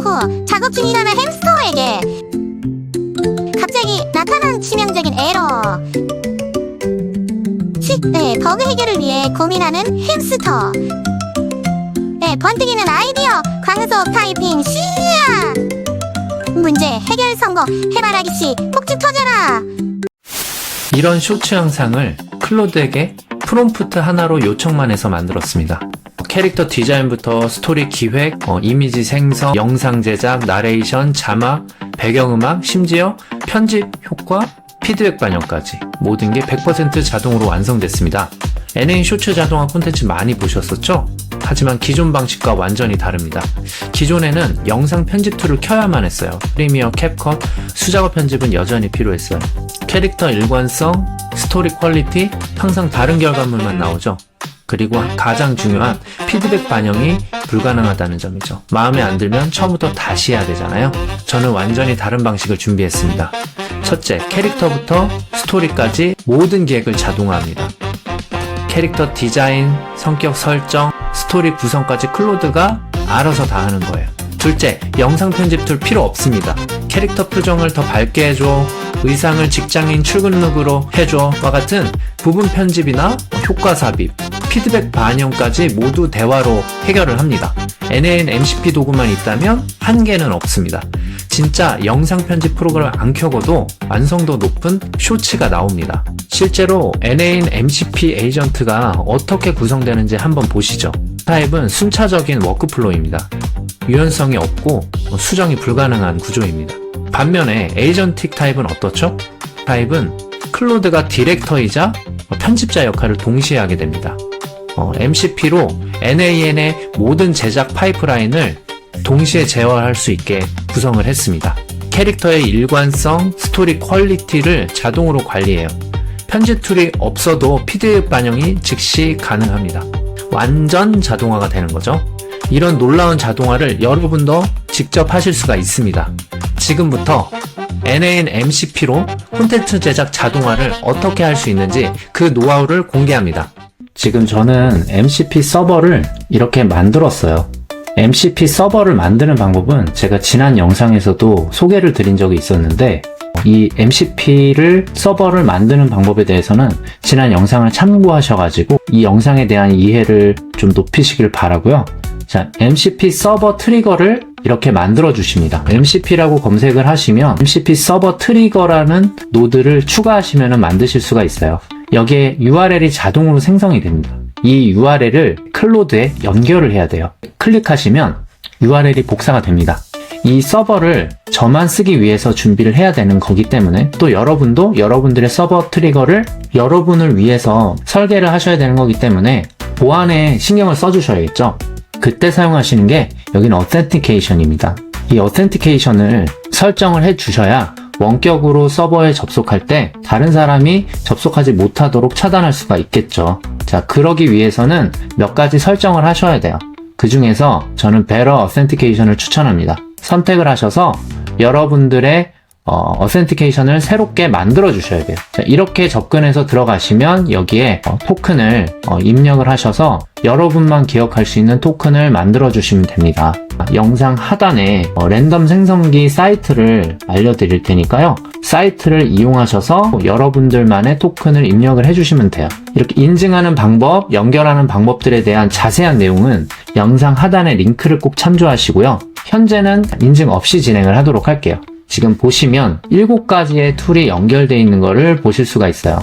오후 작업 중이라는 햄스터에게 갑자기 나타난 치명적인 에러. 버그 해결을 위해 고민하는 햄스터. 번뜩이는 아이디어 광속 타이핑 시야. 문제 해결 성공. 해바라기씨 폭죽 터져라. 이런 쇼츠 영상을 클로드에게 프롬프트 하나로 요청만 해서 만들었습니다. 캐릭터 디자인부터 스토리 기획, 이미지 생성, 영상 제작, 나레이션, 자막, 배경음악, 심지어 편집 효과, 피드백 반영까지 모든 게 100% 자동으로 완성됐습니다. NA 쇼츠 자동화 콘텐츠 많이 보셨었죠? 하지만 기존 방식과 완전히 다릅니다. 기존에는 영상 편집 툴을 켜야만 했어요. 프리미어, 캡컷, 수작업 편집은 여전히 필요했어요. 캐릭터 일관성, 스토리 퀄리티, 항상 다른 결과물만 나오죠. 그리고 가장 중요한 피드백 반영이 불가능하다는 점이죠. 마음에 안 들면 처음부터 다시 해야 되잖아요. 저는 완전히 다른 방식을 준비했습니다. 첫째, 캐릭터부터 스토리까지 모든 기획을 자동화합니다. 캐릭터 디자인, 성격 설정, 스토리 구성까지 클로드가 알아서 다 하는 거예요. 둘째, 영상 편집 툴 필요 없습니다. 캐릭터 표정을 더 밝게 해줘, 의상을 직장인 출근룩으로 해줘 와 같은 부분 편집이나 효과 삽입, 피드백 반영까지 모두 대화로 해결을 합니다. NAN MCP 도구만 있다면 한계는 없습니다. 진짜 영상 편집 프로그램을 안 켜고도 완성도 높은 쇼츠가 나옵니다. 실제로 NAN MCP 에이전트가 어떻게 구성되는지 한번 보시죠. 타입은 순차적인 워크플로우입니다. 유연성이 없고 수정이 불가능한 구조입니다. 반면에 에이전틱 타입은 어떻죠? 타입은 클로드가 디렉터이자 편집자 역할을 동시에 하게 됩니다. MCP로 NAN의 모든 제작 파이프라인을 동시에 제어할 수 있게 구성을 했습니다. 캐릭터의 일관성, 스토리 퀄리티를 자동으로 관리해요. 편집 툴이 없어도 피드백 반영이 즉시 가능합니다. 완전 자동화가 되는 거죠. 이런 놀라운 자동화를 여러분도 직접 하실 수가 있습니다. 지금부터 NAN MCP로 콘텐츠 제작 자동화를 어떻게 할 수 있는지 그 노하우를 공개합니다. 지금 저는 MCP 서버를 이렇게 만들었어요. MCP 서버를 만드는 방법은 제가 지난 영상에서도 소개를 드린 적이 있었는데, 이 MCP를 서버를 만드는 방법에 대해서는 지난 영상을 참고하셔가지고 이 영상에 대한 이해를 좀 높이시길 바라고요. 자, MCP 서버 트리거를 이렇게 만들어 주십니다. MCP라고 검색을 하시면 MCP 서버 트리거라는 노드를 추가하시면 만드실 수가 있어요. 여기에 URL이 자동으로 생성이 됩니다. 이 URL을 클로드에 연결을 해야 돼요. 클릭하시면 URL이 복사가 됩니다. 이 서버를 저만 쓰기 위해서 준비를 해야 되는 거기 때문에, 또 여러분도 여러분들의 서버 트리거를 여러분을 위해서 설계를 하셔야 되는 거기 때문에 보안에 신경을 써주셔야겠죠. 그때 사용하시는 게 여기는 어센티케이션입니다. 이 어센티케이션을 설정을 해 주셔야 원격으로 서버에 접속할 때 다른 사람이 접속하지 못하도록 차단할 수가 있겠죠. 자, 그러기 위해서는 몇 가지 설정을 하셔야 돼요. 그 중에서 저는 Better Authentication을 추천합니다. 선택을 하셔서 여러분들의 어센티케이션을 새롭게 만들어 주셔야 돼요. 자, 이렇게 접근해서 들어가시면 여기에 토큰을 입력을 하셔서 여러분만 기억할 수 있는 토큰을 만들어 주시면 됩니다. 영상 하단에 랜덤 생성기 사이트를 알려드릴 테니까요. 사이트를 이용하셔서 여러분들만의 토큰을 입력을 해주시면 돼요. 이렇게 인증하는 방법, 연결하는 방법들에 대한 자세한 내용은 영상 하단의 링크를 꼭 참조하시고요. 현재는 인증 없이 진행을 하도록 할게요. 지금 보시면 7가지의 툴이 연결되어 있는 것을 보실 수가 있어요.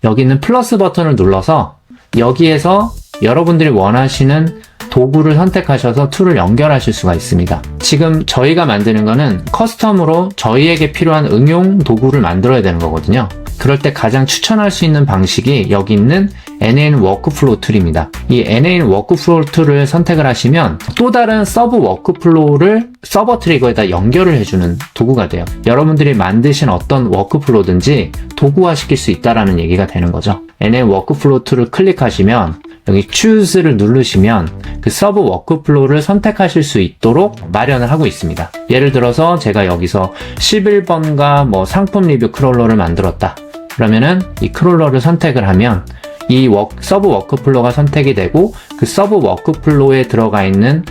여기 있는 플러스 버튼을 눌러서 여기에서 여러분들이 원하시는 도구를 선택하셔서 툴을 연결하실 수가 있습니다. 지금 저희가 만드는 거는 커스텀으로 저희에게 필요한 응용 도구를 만들어야 되는 거거든요. 그럴 때 가장 추천할 수 있는 방식이 여기 있는 NAN 워크플로우 툴입니다. 이 NAN 워크플로우 툴을 선택을 하시면 또 다른 서브 워크플로우를 서버 트리거에다 연결을 해주는 도구가 돼요. 여러분들이 만드신 어떤 워크플로우든지 도구화 시킬 수 있다라는 얘기가 되는 거죠. NAN 워크플로우 툴을 클릭하시면 여기 Choose를 누르시면 그 서브 워크플로우를 선택하실 수 있도록 마련을 하고 있습니다. 예를 들어서 제가 여기서 11번가 상품 리뷰 크롤러를 만들었다. 그러면은 이 크롤러를 선택을 하면 이 서브 워크플로우가 선택이 되고 그 서브 워크플로우에 들어가 있는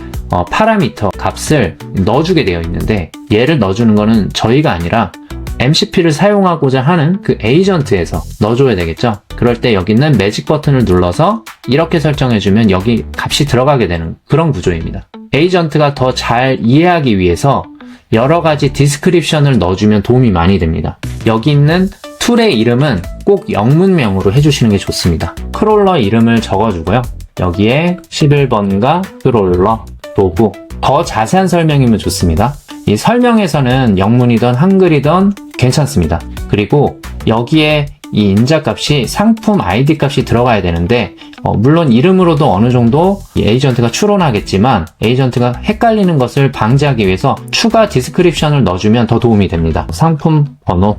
파라미터 값을 넣어주게 되어 있는데, 얘를 넣어주는 거는 저희가 아니라 MCP를 사용하고자 하는 그 에이전트에서 넣어줘야 되겠죠. 그럴 때 여기 있는 매직 버튼을 눌러서 이렇게 설정해주면 여기 값이 들어가게 되는 그런 구조입니다. 에이전트가 더 잘 이해하기 위해서 여러 가지 디스크립션을 넣어주면 도움이 많이 됩니다. 여기 있는 툴의 이름은 꼭 영문명으로 해주시는 게 좋습니다. 크롤러 이름을 적어주고요. 여기에 11번가 크롤러 도구, 더 자세한 설명이면 좋습니다. 이 설명에서는 영문이든 한글이든 괜찮습니다. 그리고 여기에 이 인자값이 상품 ID 값이 들어가야 되는데, 물론 이름으로도 어느 정도 이 에이전트가 추론하겠지만 에이전트가 헷갈리는 것을 방지하기 위해서 추가 디스크립션을 넣어주면 더 도움이 됩니다. 상품 번호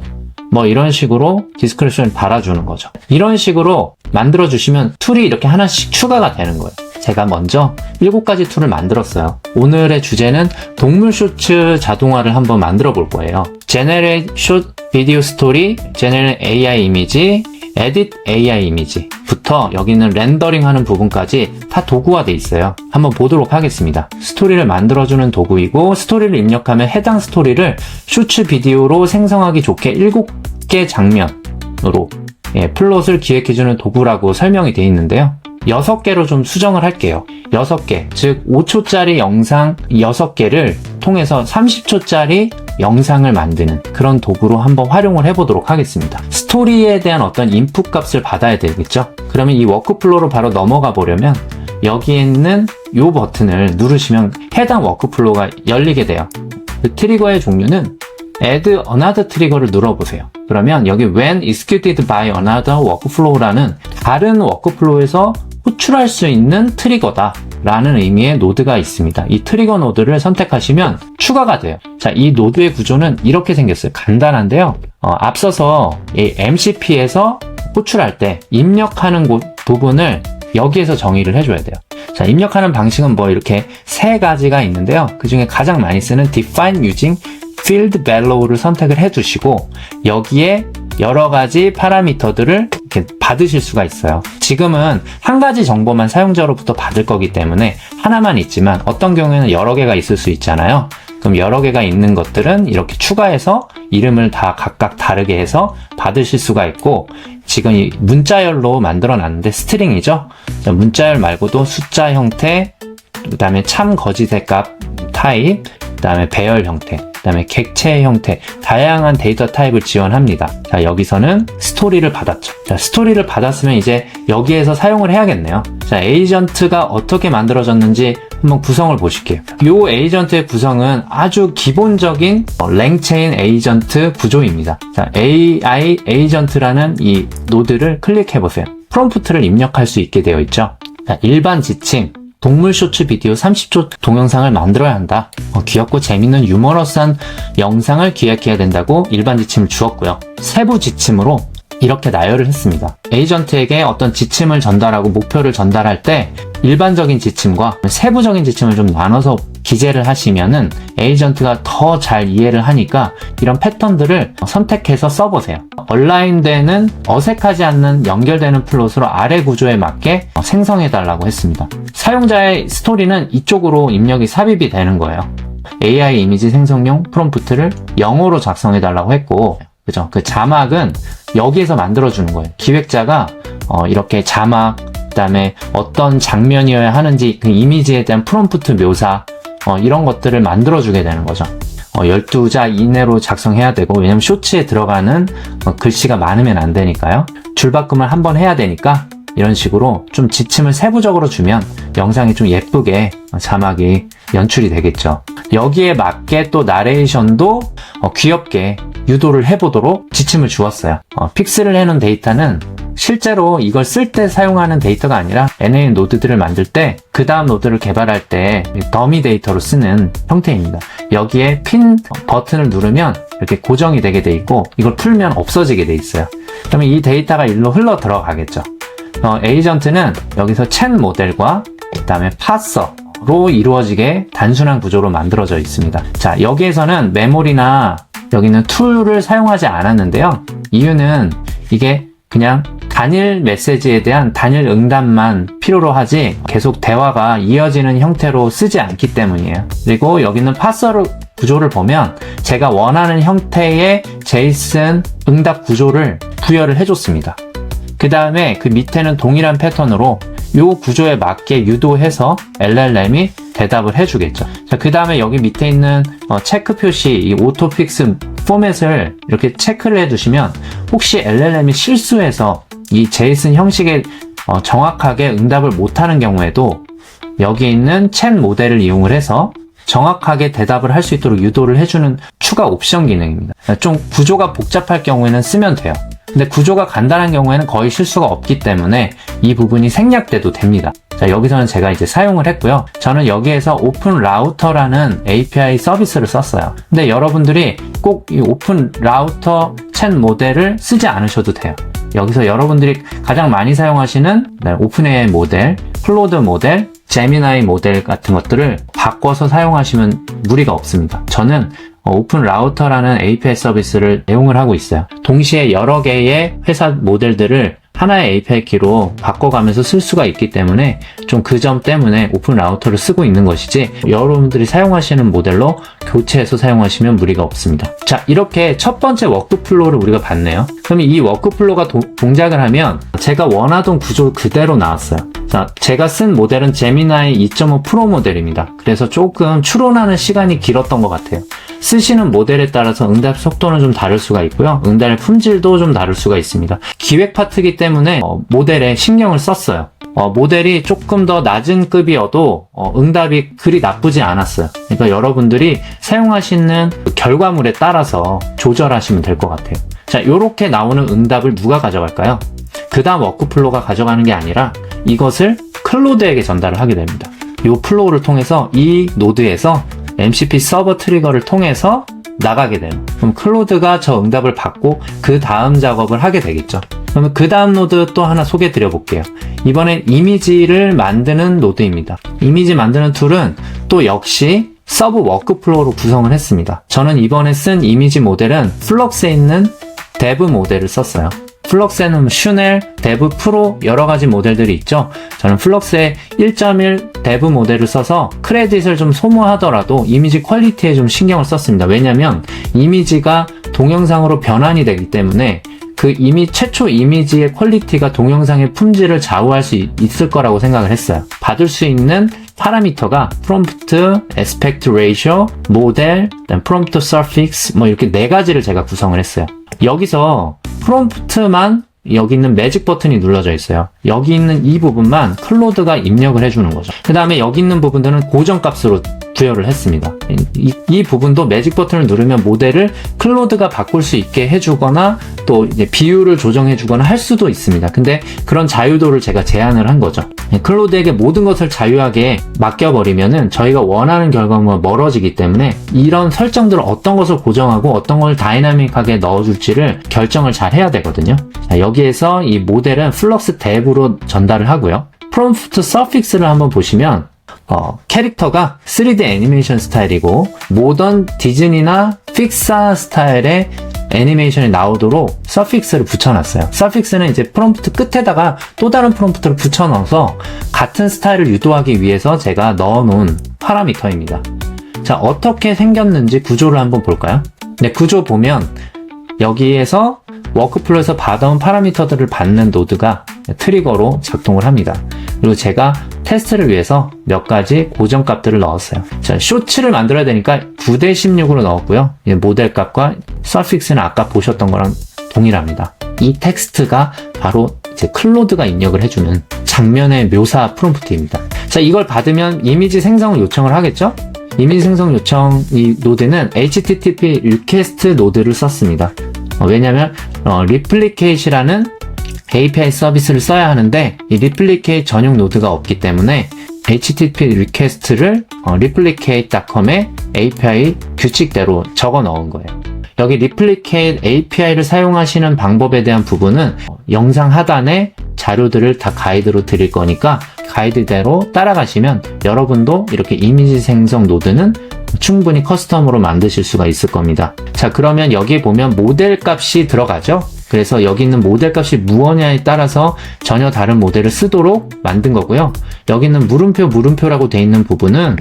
뭐 이런 식으로 디스크립션을 달아주는 거죠. 이런 식으로 만들어주시면 툴이 이렇게 하나씩 추가가 되는 거예요. 제가 먼저 7가지 툴을 만들었어요. 오늘의 주제는 동물 쇼츠 자동화를 한번 만들어 볼 거예요. Generate Short Video Story, Generate AI Image, Edit AI Image부터 여기 있는 렌더링 하는 부분까지 다 도구화 돼 있어요. 한번 보도록 하겠습니다. 스토리를 만들어주는 도구이고, 스토리를 입력하면 해당 스토리를 쇼츠 비디오로 생성하기 좋게 7개 장면으로 플롯을 기획해주는 도구라고 설명이 되어 있는데요. 6개로 좀 수정을 할게요. 6개, 즉 5초짜리 영상 6개를 통해서 30초짜리 영상을 만드는 그런 도구로 한번 활용을 해보도록 하겠습니다. 스토리에 대한 어떤 인풋 값을 받아야 되겠죠? 그러면 이 워크플로우로 바로 넘어가 보려면 여기에 있는 이 버튼을 누르시면 해당 워크플로우가 열리게 돼요. 그 트리거의 종류는 Add Another 트리거를 눌러보세요. 그러면 여기 When Executed by Another Workflow라는 다른 워크플로우에서 호출할 수 있는 트리거다 라는 의미의 노드가 있습니다. 이 트리거 노드를 선택하시면 추가가 돼요. 자, 이 노드의 구조는 이렇게 생겼어요. 간단한데요. 앞서서 이 MCP에서 호출할 때 입력하는 부분을 여기에서 정의를 해줘야 돼요. 자, 입력하는 방식은 뭐 이렇게 3가지가 있는데요. 그 중에 가장 많이 쓰는 Define Using Field Value를 선택을 해두시고, 여기에 여러 가지 파라미터들을 이렇게 받으실 수가 있어요. 지금은 한 가지 정보만 사용자로부터 받을 거기 때문에 하나만 있지만 어떤 경우에는 여러 개가 있을 수 있잖아요. 그럼 여러 개가 있는 것들은 이렇게 추가해서 이름을 다 각각 다르게 해서 받으실 수가 있고, 지금 이 문자열로 만들어 놨는데 스트링이죠. 문자열 말고도 숫자 형태, 그 다음에 참 거짓의 값 타입, 그 다음에 배열 형태, 그 다음에 객체 형태, 다양한 데이터 타입을 지원합니다. 자, 여기서는 스토리를 받았죠. 자, 스토리를 받았으면 이제 여기에서 사용을 해야겠네요. 자, 에이전트가 어떻게 만들어졌는지 한번 구성을 보실게요. 이 에이전트의 구성은 아주 기본적인 랭체인 에이전트 구조입니다. 자, AI 에이전트라는 이 노드를 클릭해 보세요. 프롬프트를 입력할 수 있게 되어 있죠. 자, 일반 지침, 동물 쇼츠 비디오 30초 동영상을 만들어야 한다. 귀엽고 재밌는 유머러스한 영상을 기획해야 된다고 일반 지침을 주었고요. 세부 지침으로 이렇게 나열을 했습니다. 에이전트에게 어떤 지침을 전달하고 목표를 전달할 때 일반적인 지침과 세부적인 지침을 좀 나눠서 기재를 하시면은 에이전트가 더 잘 이해를 하니까 이런 패턴들을 선택해서 써보세요. 얼라인드에는 어색하지 않는 연결되는 플롯으로 아래 구조에 맞게 생성해달라고 했습니다. 사용자의 스토리는 이쪽으로 입력이 삽입이 되는 거예요. AI 이미지 생성용 프롬프트를 영어로 작성해달라고 했고, 그죠? 그 자막은 여기에서 만들어주는 거예요. 기획자가 이렇게 자막, 그 다음에 어떤 장면이어야 하는지 그 이미지에 대한 프롬프트 묘사, 이런 것들을 만들어주게 되는 거죠. 12자 이내로 작성해야 되고, 왜냐면 쇼츠에 들어가는 글씨가 많으면 안 되니까요. 줄바꿈을 한번 해야 되니까 이런 식으로 좀 지침을 세부적으로 주면 영상이 좀 예쁘게 자막이 연출이 되겠죠. 여기에 맞게 또 나레이션도 귀엽게 유도를 해보도록 지침을 주었어요. 픽스를 해놓은 데이터는 실제로 이걸 쓸 때 사용하는 데이터가 아니라 NA 노드들을 만들 때 그 다음 노드를 개발할 때 더미 데이터로 쓰는 형태입니다. 여기에 핀 버튼을 누르면 이렇게 고정이 되게 돼 있고, 이걸 풀면 없어지게 돼 있어요. 그러면 이 데이터가 일로 흘러 들어가겠죠. 에이전트는 여기서 챗 모델과 그 다음에 파서로 이루어지게 단순한 구조로 만들어져 있습니다. 자, 여기에서는 메모리나 여기는 툴을 사용하지 않았는데요. 이유는 이게 그냥 단일 메시지에 대한 단일 응답만 필요로 하지 계속 대화가 이어지는 형태로 쓰지 않기 때문이에요. 그리고 여기 있는 파서 구조를 보면 제가 원하는 형태의 제이슨 응답 구조를 부여를 해줬습니다. 그 다음에 그 밑에는 동일한 패턴으로 이 구조에 맞게 유도해서 LLM이 대답을 해주겠죠. 자, 그 다음에 여기 밑에 있는 체크 표시, 이 오토픽스 포맷을 이렇게 체크를 해두시면 혹시 LLM이 실수해서 이 제이슨 형식에 정확하게 응답을 못하는 경우에도 여기 있는 챗 모델을 이용을 해서 정확하게 대답을 할 수 있도록 유도를 해주는 추가 옵션 기능입니다. 좀 구조가 복잡할 경우에는 쓰면 돼요. 근데 구조가 간단한 경우에는 거의 실수가 없기 때문에 이 부분이 생략돼도 됩니다. 자, 여기서는 제가 이제 사용을 했고요. 저는 여기에서 오픈 라우터라는 API 서비스를 썼어요. 근데 여러분들이 꼭 이 오픈 라우터 챗 모델을 쓰지 않으셔도 돼요. 여기서 여러분들이 가장 많이 사용하시는 오픈 AI 모델, 클로드 모델, 제미나이 모델 같은 것들을 바꿔서 사용하시면 무리가 없습니다. 저는 오픈 라우터라는 API 서비스를 애용을 하고 있어요. 동시에 여러 개의 회사 모델들을 하나의 API 키로 바꿔가면서 쓸 수가 있기 때문에 좀 그 점 때문에 오픈 라우터를 쓰고 있는 것이지 여러분들이 사용하시는 모델로 교체해서 사용하시면 무리가 없습니다. 자, 이렇게 첫 번째 워크플로우를 우리가 봤네요. 그럼 이 워크플로우가 동작을 하면 제가 원하던 구조 그대로 나왔어요. 자, 제가 쓴 모델은 제미나이 2.5 프로 모델입니다. 그래서 조금 추론하는 시간이 길었던 것 같아요. 쓰시는 모델에 따라서 응답 속도는 좀 다를 수가 있고요. 응답의 품질도 좀 다를 수가 있습니다. 기획 파트이기 때문에 모델에 신경을 썼어요. 모델이 조금 더 낮은 급이어도 응답이 그리 나쁘지 않았어요. 그러니까 여러분들이 사용하시는 결과물에 따라서 조절하시면 될 것 같아요. 자, 이렇게 나오는 응답을 누가 가져갈까요? 그 다음 워크플로우가 가져가는 게 아니라 이것을 클로드에게 전달을 하게 됩니다. 이 플로우를 통해서 이 노드에서 MCP 서버 트리거를 통해서 나가게 돼요. 그럼 클로드가 저 응답을 받고 그 다음 작업을 하게 되겠죠. 그러면 그 다음 노드 또 하나 소개해 드려 볼게요. 이번엔 이미지를 만드는 노드입니다. 이미지 만드는 툴은 또 역시 서브 워크플로우로 구성을 했습니다. 저는 이번에 쓴 이미지 모델은 플럭스에 있는 데브 모델을 썼어요. 플럭스에는 슈넬, 데브 프로 여러 가지 모델들이 있죠. 저는 플럭스의 1.1 데브 모델을 써서 크레딧을 좀 소모하더라도 이미지 퀄리티에 좀 신경을 썼습니다. 왜냐면 이미지가 동영상으로 변환이 되기 때문에 그 최초 이미지의 퀄리티가 동영상의 품질을 좌우할 수 있을 거라고 생각을 했어요. 받을 수 있는 파라미터가 프롬프트, 에스펙트 레이쇼, 모델, 프롬프트 서픽스 이렇게 4가지를 제가 구성을 했어요. 여기서 프롬프트만 여기 있는 매직 버튼이 눌러져 있어요. 여기 있는 이 부분만 클로드가 입력을 해주는 거죠. 그 다음에 여기 있는 부분들은 고정값으로 부여를 했습니다. 이 부분도 매직 버튼을 누르면 모델을 클로드가 바꿀 수 있게 해주거나 또 이제 비율을 조정해주거나 할 수도 있습니다. 근데 그런 자유도를 제가 제한을 한 거죠. 클로드에게 모든 것을 자유하게 맡겨버리면은 저희가 원하는 결과물과 멀어지기 때문에 이런 설정들을 어떤 것을 고정하고 어떤 걸 다이나믹하게 넣어줄지를 결정을 잘 해야 되거든요. 자, 여기에서 이 모델은 플럭스 데브로 전달을 하고요. 프롬프트 서픽스를 한번 보시면 캐릭터가 3D 애니메이션 스타일이고 모던 디즈니나 픽사 스타일의 애니메이션이 나오도록 서픽스를 붙여놨어요. 서픽스는 이제 프롬프트 끝에다가 또 다른 프롬프트를 붙여넣어서 같은 스타일을 유도하기 위해서 제가 넣어놓은 파라미터입니다. 자, 어떻게 생겼는지 구조를 한번 볼까요? 네, 구조 보면 여기에서 워크플로우에서 받아온 파라미터들을 받는 노드가 트리거로 작동을 합니다. 그리고 제가 테스트를 위해서 몇 가지 고정값들을 넣었어요. 자, 쇼츠를 만들어야 되니까 9:16으로 넣었고요. 모델 값과 서픽스는 아까 보셨던 거랑 동일합니다. 이 텍스트가 바로 이제 클로드가 입력을 해주는 장면의 묘사 프롬프트입니다. 자, 이걸 받으면 이미지 생성을 요청을 하겠죠? 이미지 생성 요청 이 노드는 HTTP 리퀘스트 노드를 썼습니다. 왜냐면 리플리케이트라는 API 서비스를 써야 하는데 이 replicate 전용 노드가 없기 때문에 HTTP 리퀘스트를 replicate.com의 API 규칙대로 적어 넣은 거예요. 여기 replicate API를 사용하시는 방법에 대한 부분은 영상 하단에 자료들을 다 가이드로 드릴 거니까 가이드대로 따라가시면 여러분도 이렇게 이미지 생성 노드는 충분히 커스텀으로 만드실 수가 있을 겁니다. 자, 그러면 여기에 보면 모델 값이 들어가죠? 그래서 여기 있는 모델 값이 무엇냐에 따라서 전혀 다른 모델을 쓰도록 만든 거고요. 여기 있는 물음표라고 되어 있는 부분은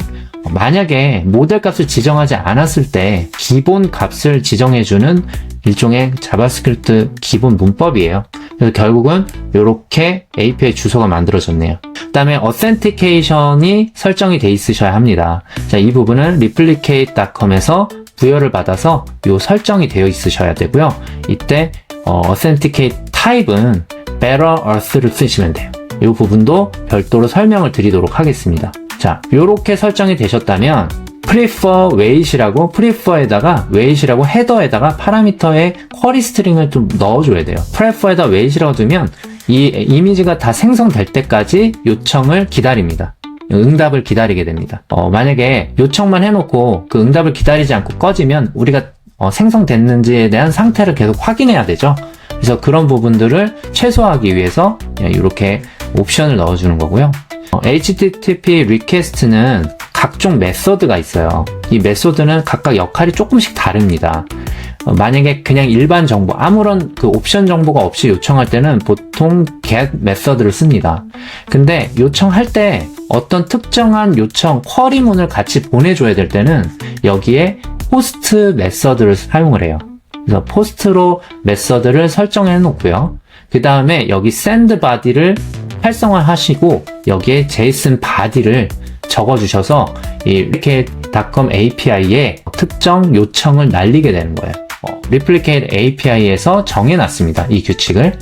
만약에 모델 값을 지정하지 않았을 때 기본 값을 지정해주는 일종의 자바스크립트 기본 문법이에요. 그래서 결국은 이렇게 API 주소가 만들어졌네요. 그 다음에 authentication이 설정이 돼 있으셔야 합니다. 자, 이 부분은 replicate.com에서 부여를 받아서 이 설정이 되어 있으셔야 되고요. 이때 authenticate 타입은 better earth를 쓰시면 돼요. 이 부분도 별도로 설명을 드리도록 하겠습니다. 자, 요렇게 설정이 되셨다면 prefer wait이라고 prefer에다가 wait이라고 헤더에다가 파라미터에 쿼리 스트링을 좀 넣어줘야 돼요. prefer에다 wait이라고 두면 이 이미지가 다 생성될 때까지 요청을 기다립니다. 응답을 기다리게 됩니다. 만약에 요청만 해놓고 그 응답을 기다리지 않고 꺼지면 우리가 생성됐는지에 대한 상태를 계속 확인해야 되죠. 그래서 그런 부분들을 최소화하기 위해서 이렇게 옵션을 넣어주는 거고요. HTTP 리퀘스트는 각종 메서드가 있어요. 이 메서드는 각각 역할이 조금씩 다릅니다. 만약에 그냥 일반 정보, 아무런 그 옵션 정보가 없이 요청할 때는 보통 get 메서드를 씁니다. 근데 요청할 때 어떤 특정한 요청, 쿼리문을 같이 보내줘야 될 때는 여기에 포스트 메서드를 사용을 해요. 그래서 포스트로 메서드를 설정해 놓고요. 그 다음에 여기 send body를 활성화하시고 여기에 JSON body를 적어주셔서 이렇게 .com API에 특정 요청을 날리게 되는 거예요. Replicate API에서 정해놨습니다. 이 규칙을.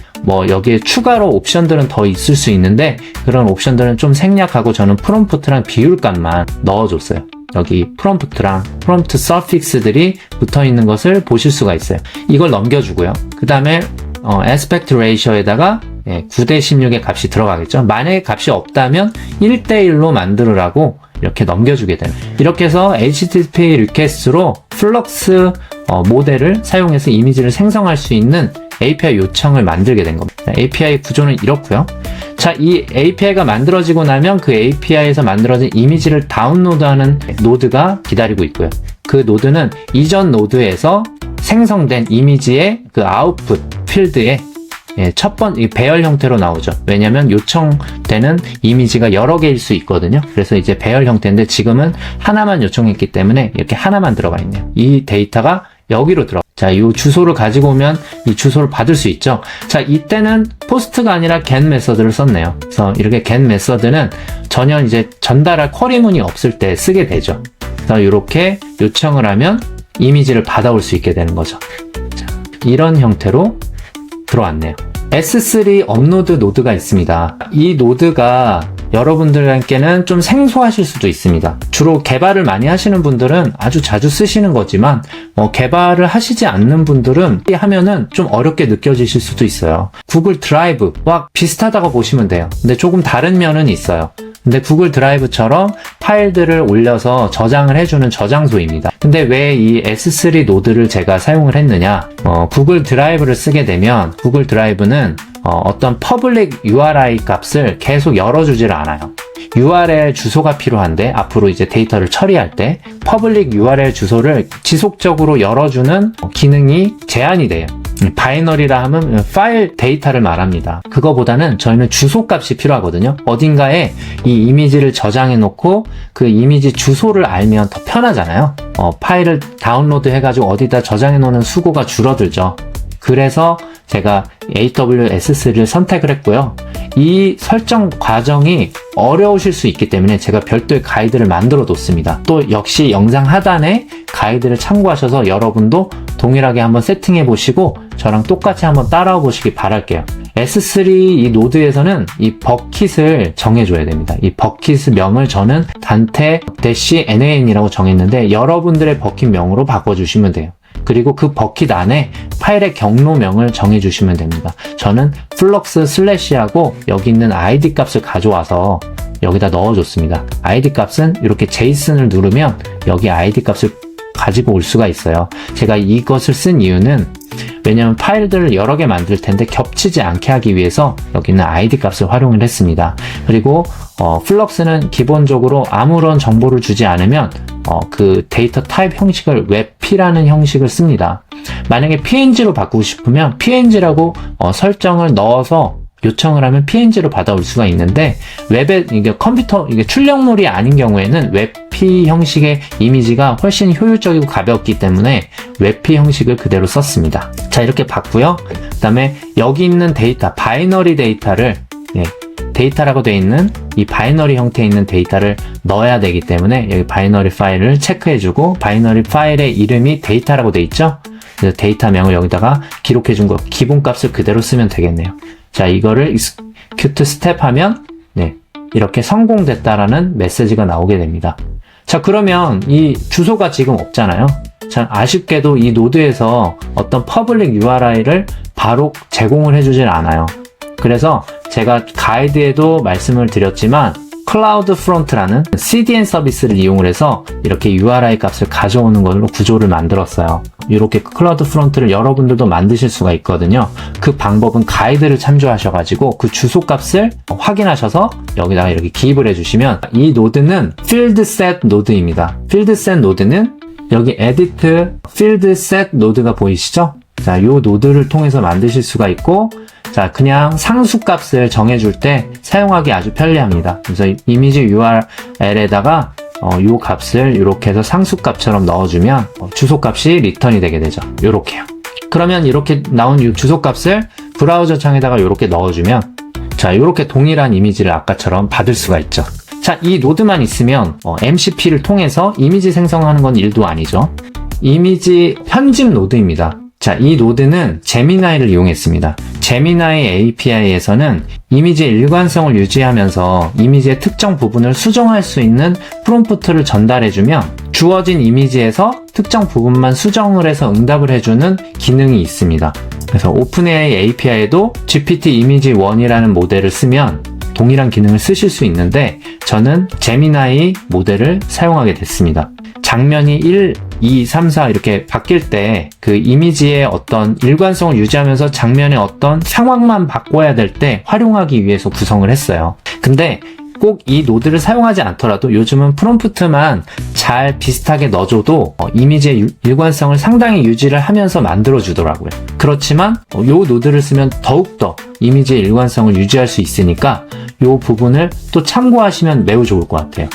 여기에 추가로 옵션들은 더 있을 수 있는데 그런 옵션들은 좀 생략하고 저는 프롬프트랑 비율값만 넣어줬어요. 여기 프롬프트랑 프롬프트 서픽스들이 붙어있는 것을 보실 수가 있어요. 이걸 넘겨주고요. 그 다음에 aspect ratio에다가 9:16의 값이 들어가겠죠. 만약에 값이 없다면 1:1로 만들으라고 이렇게 넘겨주게 되는. 이렇게 해서 HTTP 리퀘스트로 플럭스 모델을 사용해서 이미지를 생성할 수 있는 API 요청을 만들게 된 겁니다. API 구조는 이렇고요. 자, 이 API가 만들어지고 나면 그 API에서 만들어진 이미지를 다운로드하는 노드가 기다리고 있고요. 그 노드는 이전 노드에서 생성된 이미지의 그 아웃풋 필드에 첫 번째 배열 형태로 나오죠. 왜냐면 요청되는 이미지가 여러 개일 수 있거든요. 그래서 이제 배열 형태인데 지금은 하나만 요청했기 때문에 이렇게 하나만 들어가 있네요. 이 데이터가 여기로 들어. 자, 이 주소를 가지고 오면 이 주소를 받을 수 있죠. 자, 이때는 포스트가 아니라 get 메서드를 썼네요. 그래서 이렇게 get 메서드는 전혀 이제 전달할 쿼리문이 없을 때 쓰게 되죠. 그래서 이렇게 요청을 하면 이미지를 받아올 수 있게 되는 거죠. 자, 이런 형태로 들어왔네요. S3 업로드 노드가 있습니다. 이 노드가 여러분들께는 좀 생소하실 수도 있습니다. 주로 개발을 많이 하시는 분들은 아주 자주 쓰시는 거지만 개발을 하시지 않는 분들은 하면은 좀 어렵게 느껴지실 수도 있어요. 구글 드라이브와 비슷하다고 보시면 돼요. 근데 조금 다른 면은 있어요. 근데 구글 드라이브처럼 파일들을 올려서 저장을 해주는 저장소입니다. 근데 왜 이 S3 노드를 제가 사용을 했느냐? 구글 드라이브를 쓰게 되면 구글 드라이브는 어떤 퍼블릭 URI 값을 계속 열어주질 않아요. URL 주소가 필요한데 앞으로 이제 데이터를 처리할 때 퍼블릭 URL 주소를 지속적으로 열어주는 기능이 제한이 돼요. 바이너리라 하면 파일 데이터를 말합니다. 그거보다는 저희는 주소 값이 필요하거든요. 어딘가에 이 이미지를 저장해 놓고 그 이미지 주소를 알면 더 편하잖아요. 파일을 다운로드 해가지고 어디다 저장해 놓는 수고가 줄어들죠. 그래서 제가 AWS3를 선택을 했고요. 이 설정 과정이 어려우실 수 있기 때문에 제가 별도의 가이드를 만들어 뒀습니다. 또 역시 영상 하단에 가이드를 참고하셔서 여러분도 동일하게 한번 세팅해 보시고 저랑 똑같이 한번 따라와 보시기 바랄게요. S3 이 노드에서는 이 버킷을 정해줘야 됩니다. 이 버킷 명을 저는 dante-nan 이라고 정했는데 여러분들의 버킷 명으로 바꿔주시면 돼요. 그리고 그 버킷 안에 파일의 경로명을 정해주시면 됩니다. 저는 flux 슬래시하고 여기 있는 id 값을 가져와서 여기다 넣어줬습니다. id 값은 이렇게 JSON을 누르면 여기 id 값을 가지고 올 수가 있어요. 제가 이것을 쓴 이유는 왜냐하면 파일들을 여러 개 만들 텐데 겹치지 않게 하기 위해서 여기 있는 id 값을 활용을 했습니다. 그리고 flux는 기본적으로 아무런 정보를 주지 않으면 그 데이터 타입 형식을 웹P라는 형식을 씁니다. 만약에 PNG로 바꾸고 싶으면 PNG라고 설정을 넣어서 요청을 하면 PNG로 받아올 수가 있는데, 웹에 이게 이게 출력물이 아닌 경우에는 웹P 형식의 이미지가 훨씬 효율적이고 가볍기 때문에 웹P 형식을 그대로 썼습니다. 자, 이렇게 봤고요. 그 다음에 여기 있는 데이터, 바이너리 데이터를, 데이터라고 되어 있는 이 바이너리 형태에 있는 데이터를 넣어야 되기 때문에 여기 바이너리 파일을 체크해주고, 바이너리 파일의 이름이 데이터라고 되어 있죠? 그래서 데이터명을 여기다가 기록해준 거, 기본값을 그대로 쓰면 되겠네요. 자, 이거를 execute step 하면, 이렇게 성공됐다라는 메시지가 나오게 됩니다. 자, 그러면 이 주소가 지금 없잖아요. 참 아쉽게도 이 노드에서 어떤 퍼블릭 URI를 바로 제공을 해주질 않아요. 그래서 제가 가이드에도 말씀을 드렸지만, 클라우드 프론트라는 CDN 서비스를 이용을 해서 이렇게 URI 값을 가져오는 걸로 구조를 만들었어요. 이렇게 클라우드 프론트를 여러분들도 만드실 수가 있거든요. 그 방법은 가이드를 참조하셔가지고 그 주소 값을 확인하셔서 여기다가 이렇게 기입을 해주시면, 이 노드는 field set 노드입니다. field set 노드는 여기 edit field set 노드가 보이시죠? 자, 요 노드를 통해서 만드실 수가 있고, 자, 그냥 상수값을 정해줄 때 사용하기 아주 편리합니다. 그래서 이미지 URL에다가 요 값을 이렇게 해서 상수값처럼 넣어주면 주소값이 리턴이 되게 되죠. 요렇게요. 그러면 이렇게 나온 이 주소값을 브라우저 창에다가 이렇게 넣어주면, 자, 요렇게 동일한 이미지를 아까처럼 받을 수가 있죠. 자, 이 노드만 있으면 MCP를 통해서 이미지 생성하는 건 일도 아니죠. 이미지 편집 노드입니다. 자, 이 노드는 제미나이를 이용했습니다. 제미나이 API에서는 이미지의 일관성을 유지하면서 이미지의 특정 부분을 수정할 수 있는 프롬프트를 전달해주면 주어진 이미지에서 특정 부분만 수정을 해서 응답을 해주는 기능이 있습니다. 그래서 오픈AI API에도 GPT 이미지 1이라는 모델을 쓰면 동일한 기능을 쓰실 수 있는데, 저는 제미나이 모델을 사용하게 됐습니다. 장면이 1, 2, 3, 4 이렇게 바뀔 때 그 이미지의 어떤 일관성을 유지하면서 장면의 어떤 상황만 바꿔야 될 때 활용하기 위해서 구성을 했어요. 근데 꼭 이 노드를 사용하지 않더라도 요즘은 프롬프트만 잘 비슷하게 넣어줘도 이미지의 일관성을 상당히 유지를 하면서 만들어주더라고요. 그렇지만 요 노드를 쓰면 더욱더 이미지의 일관성을 유지할 수 있으니까 요 부분을 또 참고하시면 매우 좋을 것 같아요.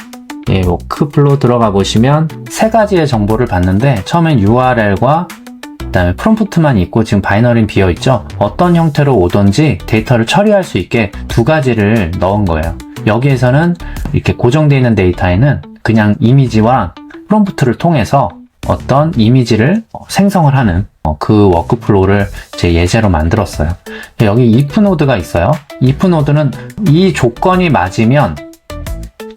워크플로우 들어가 보시면 세 가지의 정보를 받는데, 처음엔 URL과 그다음에 프롬프트만 있고 지금 바이너리는 비어 있죠. 어떤 형태로 오든지 데이터를 처리할 수 있게 두 가지를 넣은 거예요. 여기에서는 이렇게 고정되어 있는 데이터에는 그냥 이미지와 프롬프트를 통해서 어떤 이미지를 생성을 하는 그 워크플로우를 제 예제로 만들었어요. 여기 if 노드가 있어요. if 노드는 이 조건이 맞으면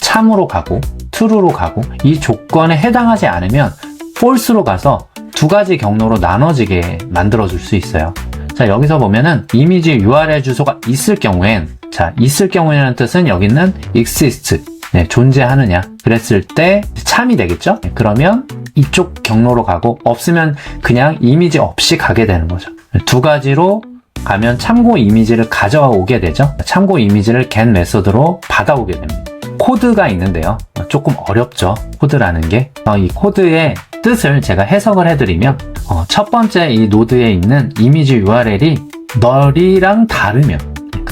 참으로 가고 true로 가고, 이 조건에 해당하지 않으면 false로 가서 두 가지 경로로 나눠지게 만들어 줄 수 있어요. 자, 여기서 보면은 이미지 URL 주소가 있을 경우엔, 자, 있을 경우에라는 뜻은 여기는 exist, 존재하느냐 그랬을 때 참이 되겠죠. 그러면 이쪽 경로로 가고, 없으면 그냥 이미지 없이 가게 되는 거죠. 두 가지로 가면 참고 이미지를 가져오게 되죠. 참고 이미지를 get 메소드로 받아오게 됩니다. 코드가 있는데요. 조금 어렵죠. 코드라는 게. 이 코드의 뜻을 제가 해석을 해드리면, 첫 번째 이 노드에 있는 이미지 URL이 널이랑 다르면,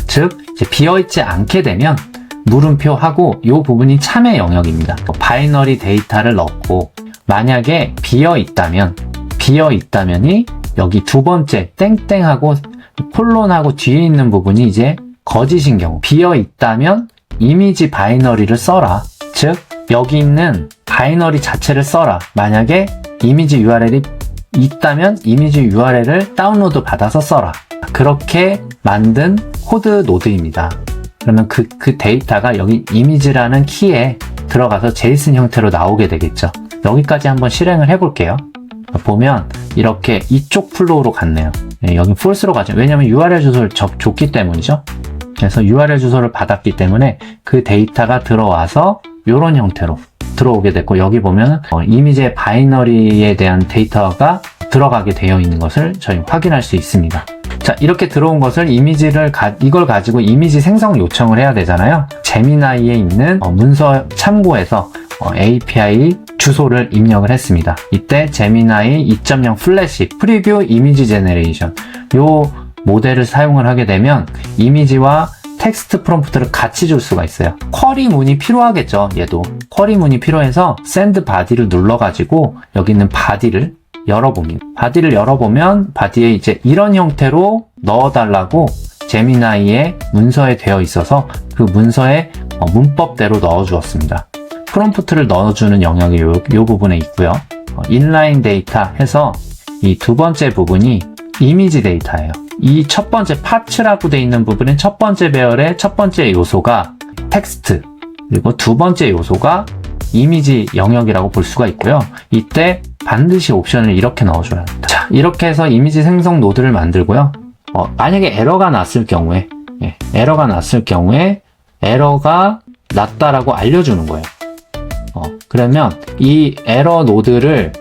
즉 이제 비어있지 않게 되면 물음표하고 이 부분이 참의 영역입니다. 바이너리 데이터를 넣고, 만약에 비어있다면이 여기 두 번째 땡땡하고 콜론하고 뒤에 있는 부분이 이제 거짓인 경우, 비어있다면 이미지 바이너리를 써라. 즉 여기 있는 바이너리 자체를 써라. 만약에 이미지 URL이 있다면 이미지 URL을 다운로드 받아서 써라. 그렇게 만든 코드 노드입니다. 그러면 그 데이터가 여기 이미지라는 키에 들어가서 JSON 형태로 나오게 되겠죠. 여기까지 한번 실행을 해볼게요. 보면 이렇게 이쪽 플로우로 갔네요. 여기 false로 가죠. 왜냐면 URL 주소를 줬기 때문이죠. 그래서 URL 주소를 받았기 때문에 그 데이터가 들어와서 이런 형태로 들어오게 됐고, 여기 보면 이미지의 바이너리에 대한 데이터가 들어가게 되어 있는 것을 저희 확인할 수 있습니다. 자, 이렇게 들어온 것을 이걸 가지고 이미지 생성 요청을 해야 되잖아요. 제미나이에 있는 문서 참고해서 API 주소를 입력을 했습니다. 이때 제미나이 2.0 플래시 프리뷰 이미지 제너레이션 요 모델을 사용을 하게 되면 이미지와 텍스트 프롬프트를 같이 줄 수가 있어요. 쿼리 문이 필요하겠죠. 얘도 쿼리 문이 필요해서 샌드 바디를 눌러가지고 여기 있는 바디를 열어봅니다. 바디를 열어보면 바디에 이제 이런 형태로 넣어달라고 제미나이의 문서에 되어 있어서 그 문서에 문법대로 넣어주었습니다. 프롬프트를 넣어주는 영역이 요 부분에 있고요. 인라인 데이터 해서 이 두 번째 부분이 이미지 데이터예요. 이 첫 번째 파츠라고 되어 있는 부분은 첫 번째 배열의 첫 번째 요소가 텍스트, 그리고 두 번째 요소가 이미지 영역이라고 볼 수가 있고요. 이때 반드시 옵션을 이렇게 넣어줘야 합니다. 자, 이렇게 해서 이미지 생성 노드를 만들고요. 만약에 에러가 났을 경우에, 에러가 났다라고 알려주는 거예요. 그러면 이 에러 노드를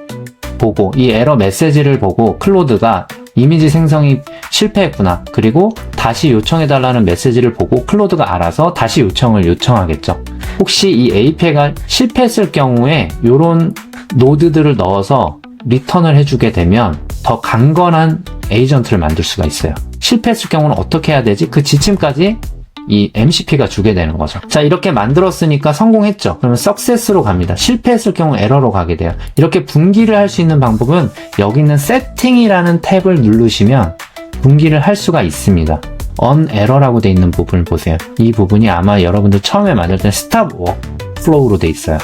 보고, 이 에러 메시지를 보고 클로드가 이미지 생성이 실패했구나. 그리고 다시 요청해달라는 메시지를 보고 클로드가 알아서 다시 요청을 요청하겠죠. 혹시 이 API가 실패했을 경우에 이런 노드들을 넣어서 리턴을 해주게 되면 더 강건한 에이전트를 만들 수가 있어요. 실패했을 경우는 어떻게 해야 되지? 그 지침까지 이 MCP가 주게 되는 거죠. 자, 이렇게 만들었으니까 성공했죠. 그러면 success로 갑니다. 실패했을 경우 에러로 가게 돼요. 이렇게 분기를 할 수 있는 방법은 여기 있는 세팅이라는 탭을 누르시면 분기를 할 수가 있습니다. on error라고 되어 있는 부분을 보세요. 이 부분이 아마 여러분들 처음에 만들 때 stop workflow로 되어 있어요.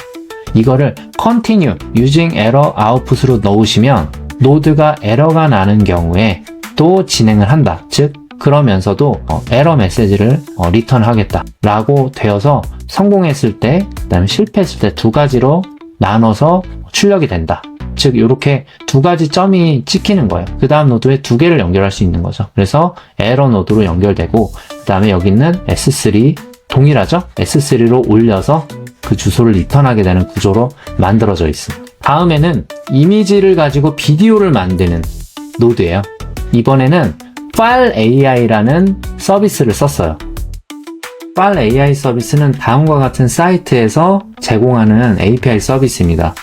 이거를 continue using error output으로 넣으시면 노드가 에러가 나는 경우에 또 진행을 한다. 즉 그러면서도 에러 메시지를 리턴하겠다 라고 되어서 성공했을 때, 그 다음에 실패했을 때 두 가지로 나눠서 출력이 된다. 즉 이렇게 두 가지 점이 찍히는 거예요. 그 다음 노드에 두 개를 연결할 수 있는 거죠. 그래서 에러 노드로 연결되고, 그 다음에 여기 있는 S3 동일하죠? S3로 올려서 그 주소를 리턴하게 되는 구조로 만들어져 있습니다. 다음에는 이미지를 가지고 비디오를 만드는 노드예요. 이번에는 File AI라는 서비스를 썼어요. File AI 서비스는 다음과 같은 사이트에서 제공하는 API 서비스입니다.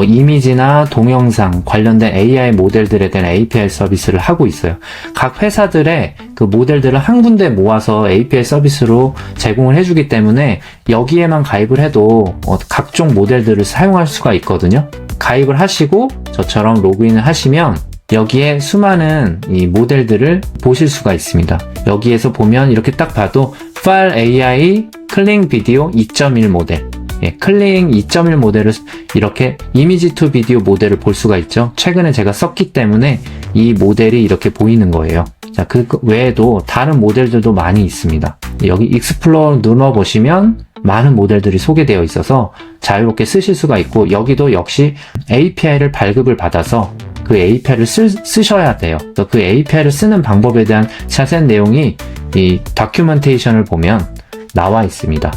이미지나 동영상 관련된 AI 모델들에 대한 API 서비스를 하고 있어요. 각 회사들의 그 모델들을 한 군데 모아서 API 서비스로 제공을 해주기 때문에 여기에만 가입을 해도 각종 모델들을 사용할 수가 있거든요. 가입을 하시고 저처럼 로그인을 하시면 여기에 수많은 이 모델들을 보실 수가 있습니다. 여기에서 보면 이렇게 딱 봐도 File AI 클링 비디오 2.1 모델, 클링 2.1 모델을 이렇게 이미지 투 비디오 모델을 볼 수가 있죠. 최근에 제가 썼기 때문에 이 모델이 이렇게 보이는 거예요. 자, 그 외에도 다른 모델들도 많이 있습니다. 여기 익스플로어 눌러보시면 많은 모델들이 소개되어 있어서 자유롭게 쓰실 수가 있고, 여기도 역시 API를 발급을 받아서 그 API를 쓰셔야 돼요. 그 API를 쓰는 방법에 대한 자세한 내용이 이 다큐멘테이션을 보면 나와 있습니다.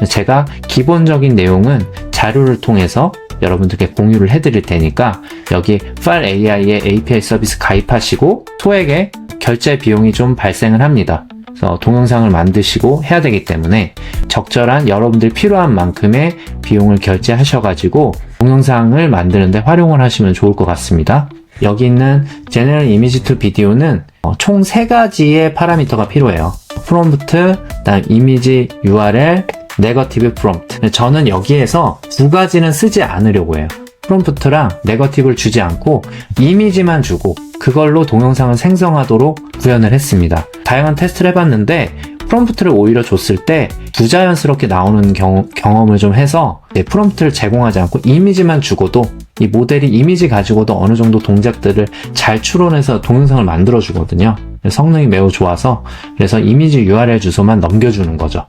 제가 기본적인 내용은 자료를 통해서 여러분들께 공유를 해드릴 테니까 여기 File AI의 API 서비스 가입하시고 소액의 결제 비용이 좀 발생을 합니다. 그래서 동영상을 만드시고 해야 되기 때문에 적절한 여러분들 필요한 만큼의 비용을 결제하셔가지고 동영상을 만드는데 활용을 하시면 좋을 것 같습니다. 여기 있는 General Image to Video는 총 3가지의 파라미터가 필요해요. 프롬프트, 그다음 이미지 URL, 네거티브 프롬프트. 저는 여기에서 2가지는 쓰지 않으려고 해요. 프롬프트랑 네거티브를 주지 않고 이미지만 주고 그걸로 동영상을 생성하도록 구현을 했습니다. 다양한 테스트를 해봤는데 프롬프트를 오히려 줬을 때 부자연스럽게 나오는 경험을 좀 해서 프롬프트를 제공하지 않고 이미지만 주고도 이 모델이 이미지 가지고도 어느 정도 동작들을 잘 추론해서 동영상을 만들어 주거든요. 성능이 매우 좋아서 그래서 이미지 URL 주소만 넘겨주는 거죠.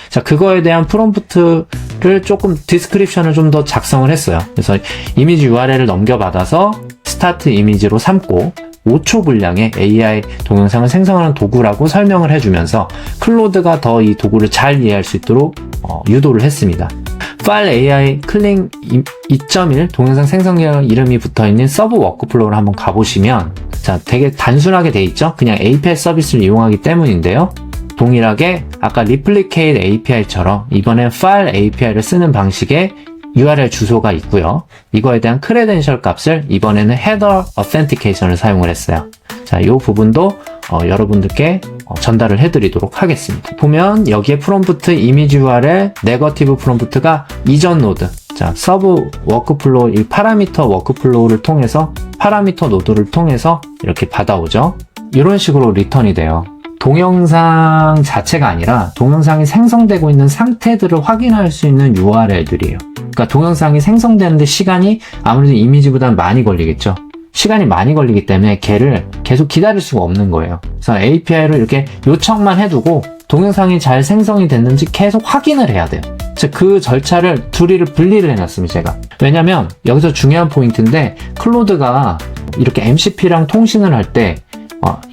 자, 그거에 대한 프롬프트를 조금 디스크립션을 좀 더 작성을 했어요. 그래서 이미지 URL을 넘겨받아서 스타트 이미지로 삼고 5초 분량의 AI 동영상을 생성하는 도구라고 설명을 해주면서 클로드가 더 이 도구를 잘 이해할 수 있도록 유도를 했습니다. File AI 클링 2.1 동영상 생성량 이름이 붙어있는 서브 워크플로우를 한번 가보시면 자, 되게 단순하게 돼 있죠? 그냥 API 서비스를 이용하기 때문인데요. 동일하게 아까 Replicate API처럼 이번엔 File API를 쓰는 방식의 URL 주소가 있고요. 이거에 대한 크레덴셜 값을 이번에는 header authentication을 사용을 했어요. 자, 이 부분도 여러분들께 전달을 해드리도록 하겠습니다. 보면 여기에 프롬프트 이미지 URL 네거티브 프롬프트가 이전 노드, 자, 서브 워크플로우, 이 파라미터 워크플로우를 통해서 파라미터 노드를 통해서 이렇게 받아오죠. 이런 식으로 리턴이 돼요. 동영상 자체가 아니라 동영상이 생성되고 있는 상태들을 확인할 수 있는 URL들이에요. 그러니까 동영상이 생성되는데 시간이 아무래도 이미지보다는 많이 걸리겠죠. 시간이 많이 걸리기 때문에 걔를 계속 기다릴 수가 없는 거예요. 그래서 API를 이렇게 요청만 해두고 동영상이 잘 생성이 됐는지 계속 확인을 해야 돼요. 즉, 그 절차를 둘이를 분리를 해놨습니다, 제가. 왜냐면 여기서 중요한 포인트인데 클로드가 이렇게 MCP랑 통신을 할 때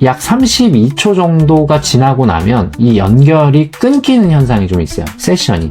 약 32초 정도가 지나고 나면 이 연결이 끊기는 현상이 좀 있어요. 세션이.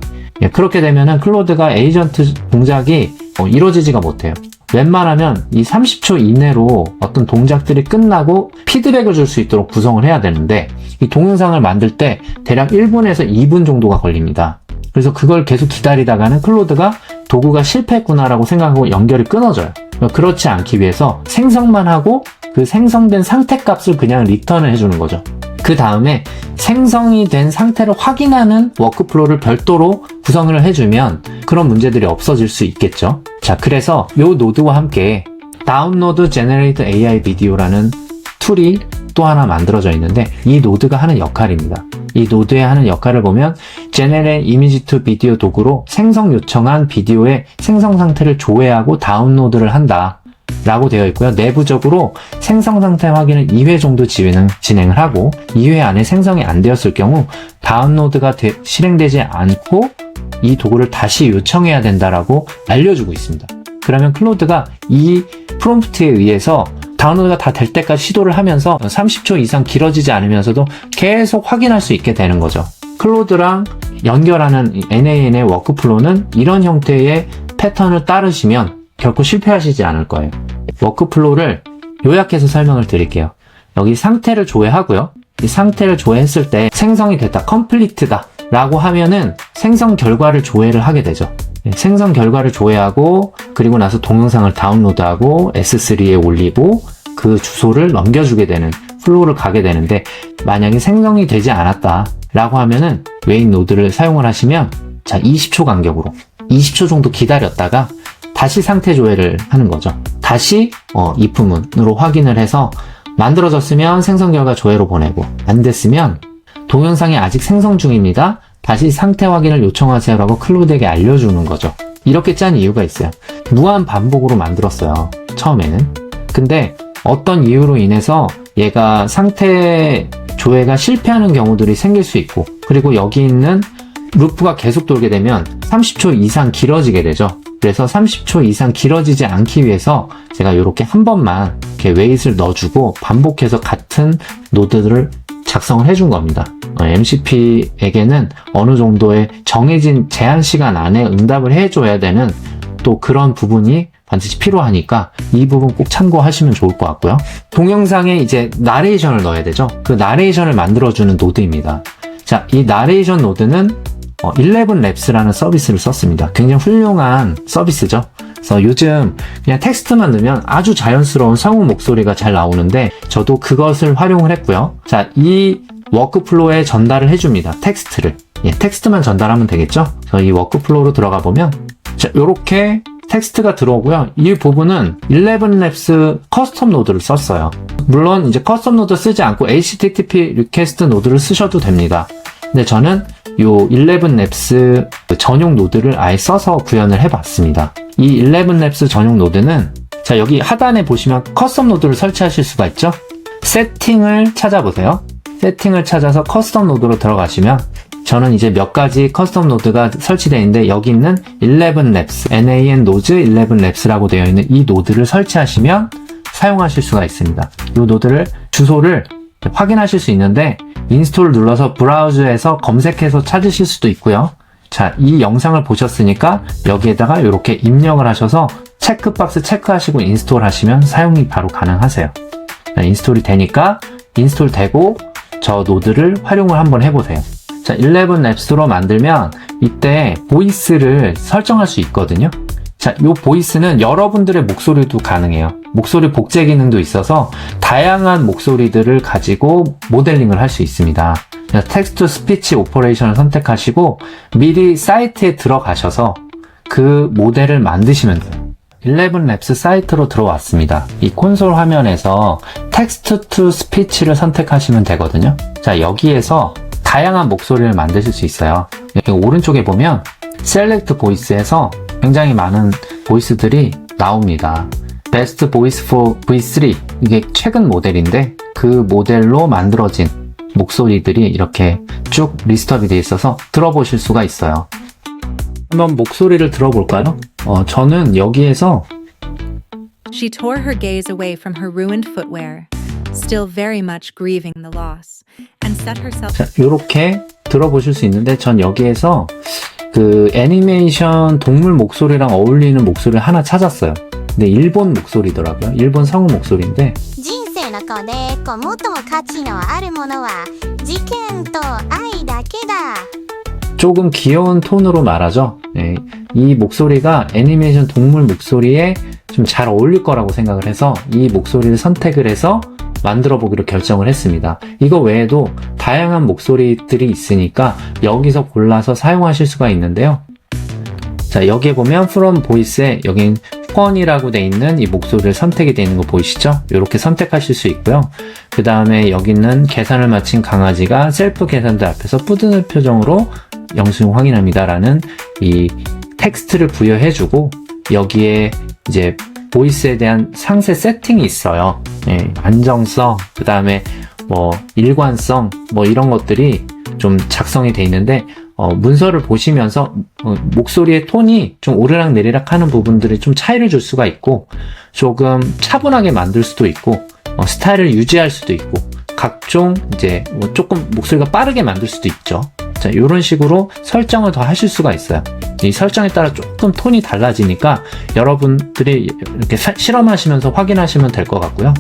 그렇게 되면은 클로드가 에이전트 동작이 이루어지지가 못해요. 웬만하면 이 30초 이내로 어떤 동작들이 끝나고 피드백을 줄 수 있도록 구성을 해야 되는데 이 동영상을 만들 때 대략 1분에서 2분 정도가 걸립니다. 그래서 그걸 계속 기다리다가는 클로드가 도구가 실패했구나라고 생각하고 연결이 끊어져요. 그렇지 않기 위해서 생성만 하고 그 생성된 상태 값을 그냥 리턴을 해주는 거죠. 그 다음에 생성이 된 상태를 확인하는 워크플로우를 별도로 구성을 해주면 그런 문제들이 없어질 수 있겠죠. 자, 그래서 이 노드와 함께 다운로드 제너레이트 AI 비디오라는 툴이 또 하나 만들어져 있는데 이 노드가 하는 역할입니다. 이 노드에 하는 역할을 보면 Generate Image to Video 도구로 생성 요청한 비디오의 생성 상태를 조회하고 다운로드를 한다 라고 되어 있고요. 내부적으로 생성 상태 확인을 2회 정도 진행을 하고 2회 안에 생성이 안 되었을 경우 다운로드가 실행되지 않고 이 도구를 다시 요청해야 된다라고 알려주고 있습니다. 그러면 클로드가 이 프롬프트에 의해서 다운로드가 다 될 때까지 시도를 하면서 30초 이상 길어지지 않으면서도 계속 확인할 수 있게 되는 거죠. 클로드랑 연결하는 NAN의 워크플로우는 이런 형태의 패턴을 따르시면 결코 실패하시지 않을 거예요. 워크플로우를 요약해서 설명을 드릴게요. 여기 상태를 조회하고요. 이 상태를 조회했을 때 생성이 됐다, 컴플리트다 라고 하면은 생성 결과를 조회를 하게 되죠. 생성 결과를 조회하고 그리고 나서 동영상을 다운로드하고 S3에 올리고 그 주소를 넘겨주게 되는 플로우를 가게 되는데 만약에 생성이 되지 않았다 라고 하면은 웨이트 노드를 사용을 하시면 자 20초 간격으로 20초 정도 기다렸다가 다시 상태 조회를 하는 거죠. 다시 if문으로 확인을 해서 만들어졌으면 생성 결과 조회로 보내고 안 됐으면 동영상이 아직 생성 중입니다. 다시 상태 확인을 요청하세요라고 클로드에게 알려주는 거죠. 이렇게 짠 이유가 있어요. 무한 반복으로 만들었어요. 처음에는. 근데 어떤 이유로 인해서 얘가 상태 조회가 실패하는 경우들이 생길 수 있고 그리고 여기 있는 루프가 계속 돌게 되면 30초 이상 길어지게 되죠. 그래서 30초 이상 길어지지 않기 위해서 제가 이렇게 한 번만 이렇게 웨이트를 넣어주고 반복해서 같은 노드들을 작성을 해준 겁니다. MCP에게는 어느 정도의 정해진 제한 시간 안에 응답을 해줘야 되는 또 그런 부분이 반드시 필요하니까 이 부분 꼭 참고하시면 좋을 것 같고요. 동영상에 이제 나레이션을 넣어야 되죠. 그 나레이션을 만들어주는 노드입니다. 자, 이 나레이션 노드는 11labs라는 서비스를 썼습니다. 굉장히 훌륭한 서비스죠. 그래서 요즘 그냥 텍스트만 넣으면 아주 자연스러운 성우 목소리가 잘 나오는데 저도 그것을 활용을 했고요. 자, 이 워크플로우에 전달을 해줍니다. 텍스트를. 텍스트만 전달하면 되겠죠? 그래서 이 워크플로우로 들어가 보면 자, 요렇게 텍스트가 들어오고요. 이 부분은 11labs 커스텀 노드를 썼어요. 물론 이제 커스텀 노드 쓰지 않고 HTTP 리퀘스트 노드를 쓰셔도 됩니다. 근데 저는 요 11labs 전용 노드를 아예 써서 구현을 해봤습니다. 이 11labs 전용 노드는 자 여기 하단에 보시면 커스텀 노드를 설치하실 수가 있죠. 세팅을 찾아보세요. 세팅을 찾아서 커스텀 노드로 들어가시면 저는 이제 몇 가지 커스텀 노드가 설치되어 있는데 여기 있는 11labs, NAN 노드 11labs라고 되어 있는 이 노드를 설치하시면 사용하실 수가 있습니다. 이 노드를 주소를 확인하실 수 있는데 인스톨을 눌러서 브라우저에서 검색해서 찾으실 수도 있고요. 자, 이 영상을 보셨으니까 여기에다가 이렇게 입력을 하셔서 체크박스 체크하시고 인스톨 하시면 사용이 바로 가능하세요. 자, 인스톨이 되니까 인스톨 되고 저 노드를 활용을 한번 해보세요. 자, 11랩스로 만들면 이때 보이스를 설정할 수 있거든요. 자, 요 보이스는 여러분들의 목소리도 가능해요. 목소리 복제 기능도 있어서 다양한 목소리들을 가지고 모델링을 할 수 있습니다. 텍스트 스피치 오퍼레이션을 선택하시고 미리 사이트에 들어가셔서 그 모델을 만드시면 돼요. 11랩스 사이트로 들어왔습니다. 이 콘솔 화면에서 텍스트 투 스피치를 선택하시면 되거든요. 자, 여기에서 다양한 목소리를 만드실 수 있어요. 여기 오른쪽에 보면 셀렉트 보이스에서 굉장히 많은 보이스들이 나옵니다. 베스트 보이스 for V3 이게 최근 모델인데 그 모델로 만들어진 목소리들이 이렇게 쭉 리스트업이 되어 있어서 들어보실 수가 있어요. 한번 목소리를 들어볼까요? 저는 여기에서 She tore her gaze away from her ruined footwear, still very much grieving the loss, and set herself. 자, 이렇게 들어보실 수 있는데 전 여기에서 그 애니메이션 동물 목소리랑 어울리는 목소리를 하나 찾았어요. 근데 일본 목소리더라고요. 일본 성우 목소리인데 人生の中で最も価値のあるものは事件と愛だけだ。 조금 귀여운 톤으로 말하죠. 예, 이 목소리가 애니메이션 동물 목소리에 좀 잘 어울릴 거라고 생각을 해서 이 목소리를 선택을 해서 만들어 보기로 결정을 했습니다. 이거 외에도 다양한 목소리들이 있으니까 여기서 골라서 사용하실 수가 있는데요. 자, 여기에 보면 From Voice에 여긴 후원이라고 돼 있는 이 목소리를 선택이 되어 있는 거 보이시죠? 이렇게 선택하실 수 있고요. 그 다음에 여기 있는 계산을 마친 강아지가 셀프 계산대 앞에서 뿌듯한 표정으로 영수증 확인합니다 라는 이 텍스트를 부여해주고 여기에 이제 보이스에 대한 상세 세팅이 있어요. 예, 안정성, 그 다음에 뭐 일관성, 뭐 이런 것들이 좀 작성이 돼 있는데 문서를 보시면서 목소리의 톤이 좀 오르락 내리락 하는 부분들이 좀 차이를 줄 수가 있고 조금 차분하게 만들 수도 있고 스타일을 유지할 수도 있고 각종 이제 뭐 조금 목소리가 빠르게 만들 수도 있죠. 자, 이런 식으로 설정을 더 하실 수가 있어요. 이 설정에 따라 조금 톤이 달라지니까 여러분들이 이렇게 실험하시면서 확인하시면 될 것 같고요.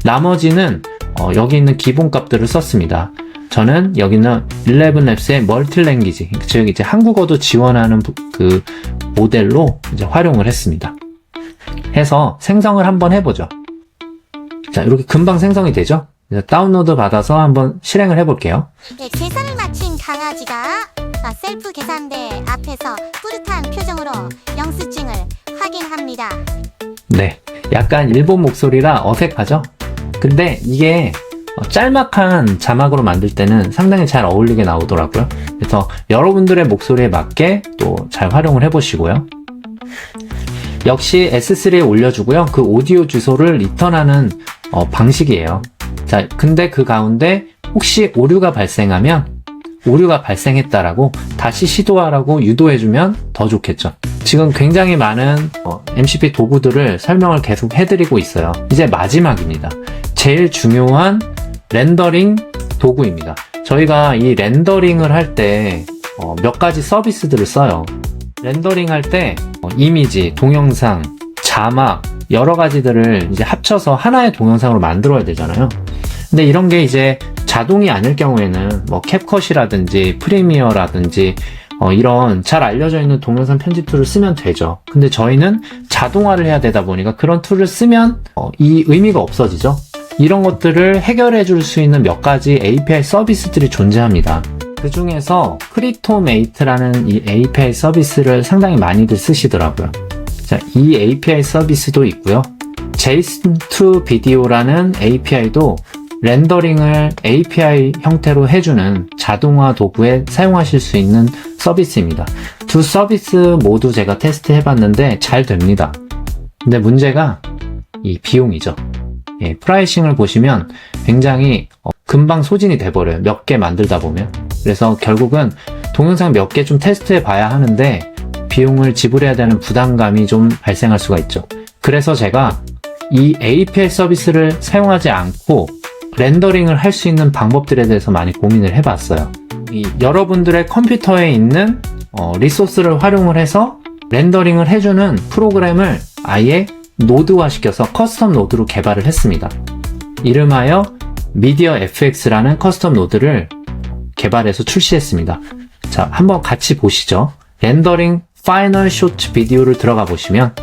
나머지는 여기 있는 기본 값들을 썼습니다. 저는 여기는 11랩스의 멀티랭귀지, 즉 이제 한국어도 지원하는 그 모델로 이제 활용을 했습니다. 해서 생성을 한번 해보죠. 자, 이렇게 금방 생성이 되죠? 다운로드 받아서 한번 실행을 해볼게요. 계산을 마친 강아지가 셀프 계산대 앞에서 뿌듯한 표정으로 영수증을 확인합니다. 네, 약간 일본 목소리라 어색하죠? 근데 이게 짤막한 자막으로 만들 때는 상당히 잘 어울리게 나오더라고요. 그래서 여러분들의 목소리에 맞게 또 잘 활용을 해보시고요. 역시 S3에 올려주고요. 그 오디오 주소를 리턴하는 방식이에요. 자, 근데 그 가운데 혹시 오류가 발생하면 오류가 발생했다라고 다시 시도하라고 유도해주면 더 좋겠죠. 지금 굉장히 많은 MCP 도구들을 설명을 계속 해드리고 있어요. 이제 마지막입니다. 제일 중요한 렌더링 도구입니다. 저희가 이 렌더링을 할 때 몇 가지 서비스들을 써요. 렌더링 할 때 이미지, 동영상, 자막 여러 가지들을 이제 합쳐서 하나의 동영상으로 만들어야 되잖아요. 근데 이런 게 이제 자동이 아닐 경우에는 뭐 캡컷이라든지 프리미어라든지 이런 잘 알려져 있는 동영상 편집 툴을 쓰면 되죠. 근데 저희는 자동화를 해야 되다 보니까 그런 툴을 쓰면 이 의미가 없어지죠. 이런 것들을 해결해 줄 수 있는 몇 가지 API 서비스들이 존재합니다. 그 중에서 크리토메이트라는 이 API 서비스를 상당히 많이들 쓰시더라고요. 자, 이 API 서비스도 있고요. JSON to Video라는 API도 렌더링을 API 형태로 해주는 자동화 도구에 사용하실 수 있는 서비스입니다. 두 서비스 모두 제가 테스트 해봤는데 잘 됩니다. 근데 문제가 이 비용이죠. 예, 프라이싱을 보시면 굉장히 금방 소진이 돼버려요. 몇 개 만들다 보면. 그래서 결국은 동영상 몇 개 좀 테스트해 봐야 하는데 비용을 지불해야 되는 부담감이 좀 발생할 수가 있죠. 그래서 제가 이 API 서비스를 사용하지 않고 렌더링을 할 수 있는 방법들에 대해서 많이 고민을 해봤어요. 여러분들의 컴퓨터에 있는 리소스를 활용을 해서 렌더링을 해주는 프로그램을 아예 노드화 시켜서 커스텀 노드로 개발을 했습니다. 이름하여 미디어 FX라는 커스텀 노드를 개발해서 출시했습니다. 자, 한번 같이 보시죠. 렌더링 파이널 쇼트 비디오를 들어가 보시면,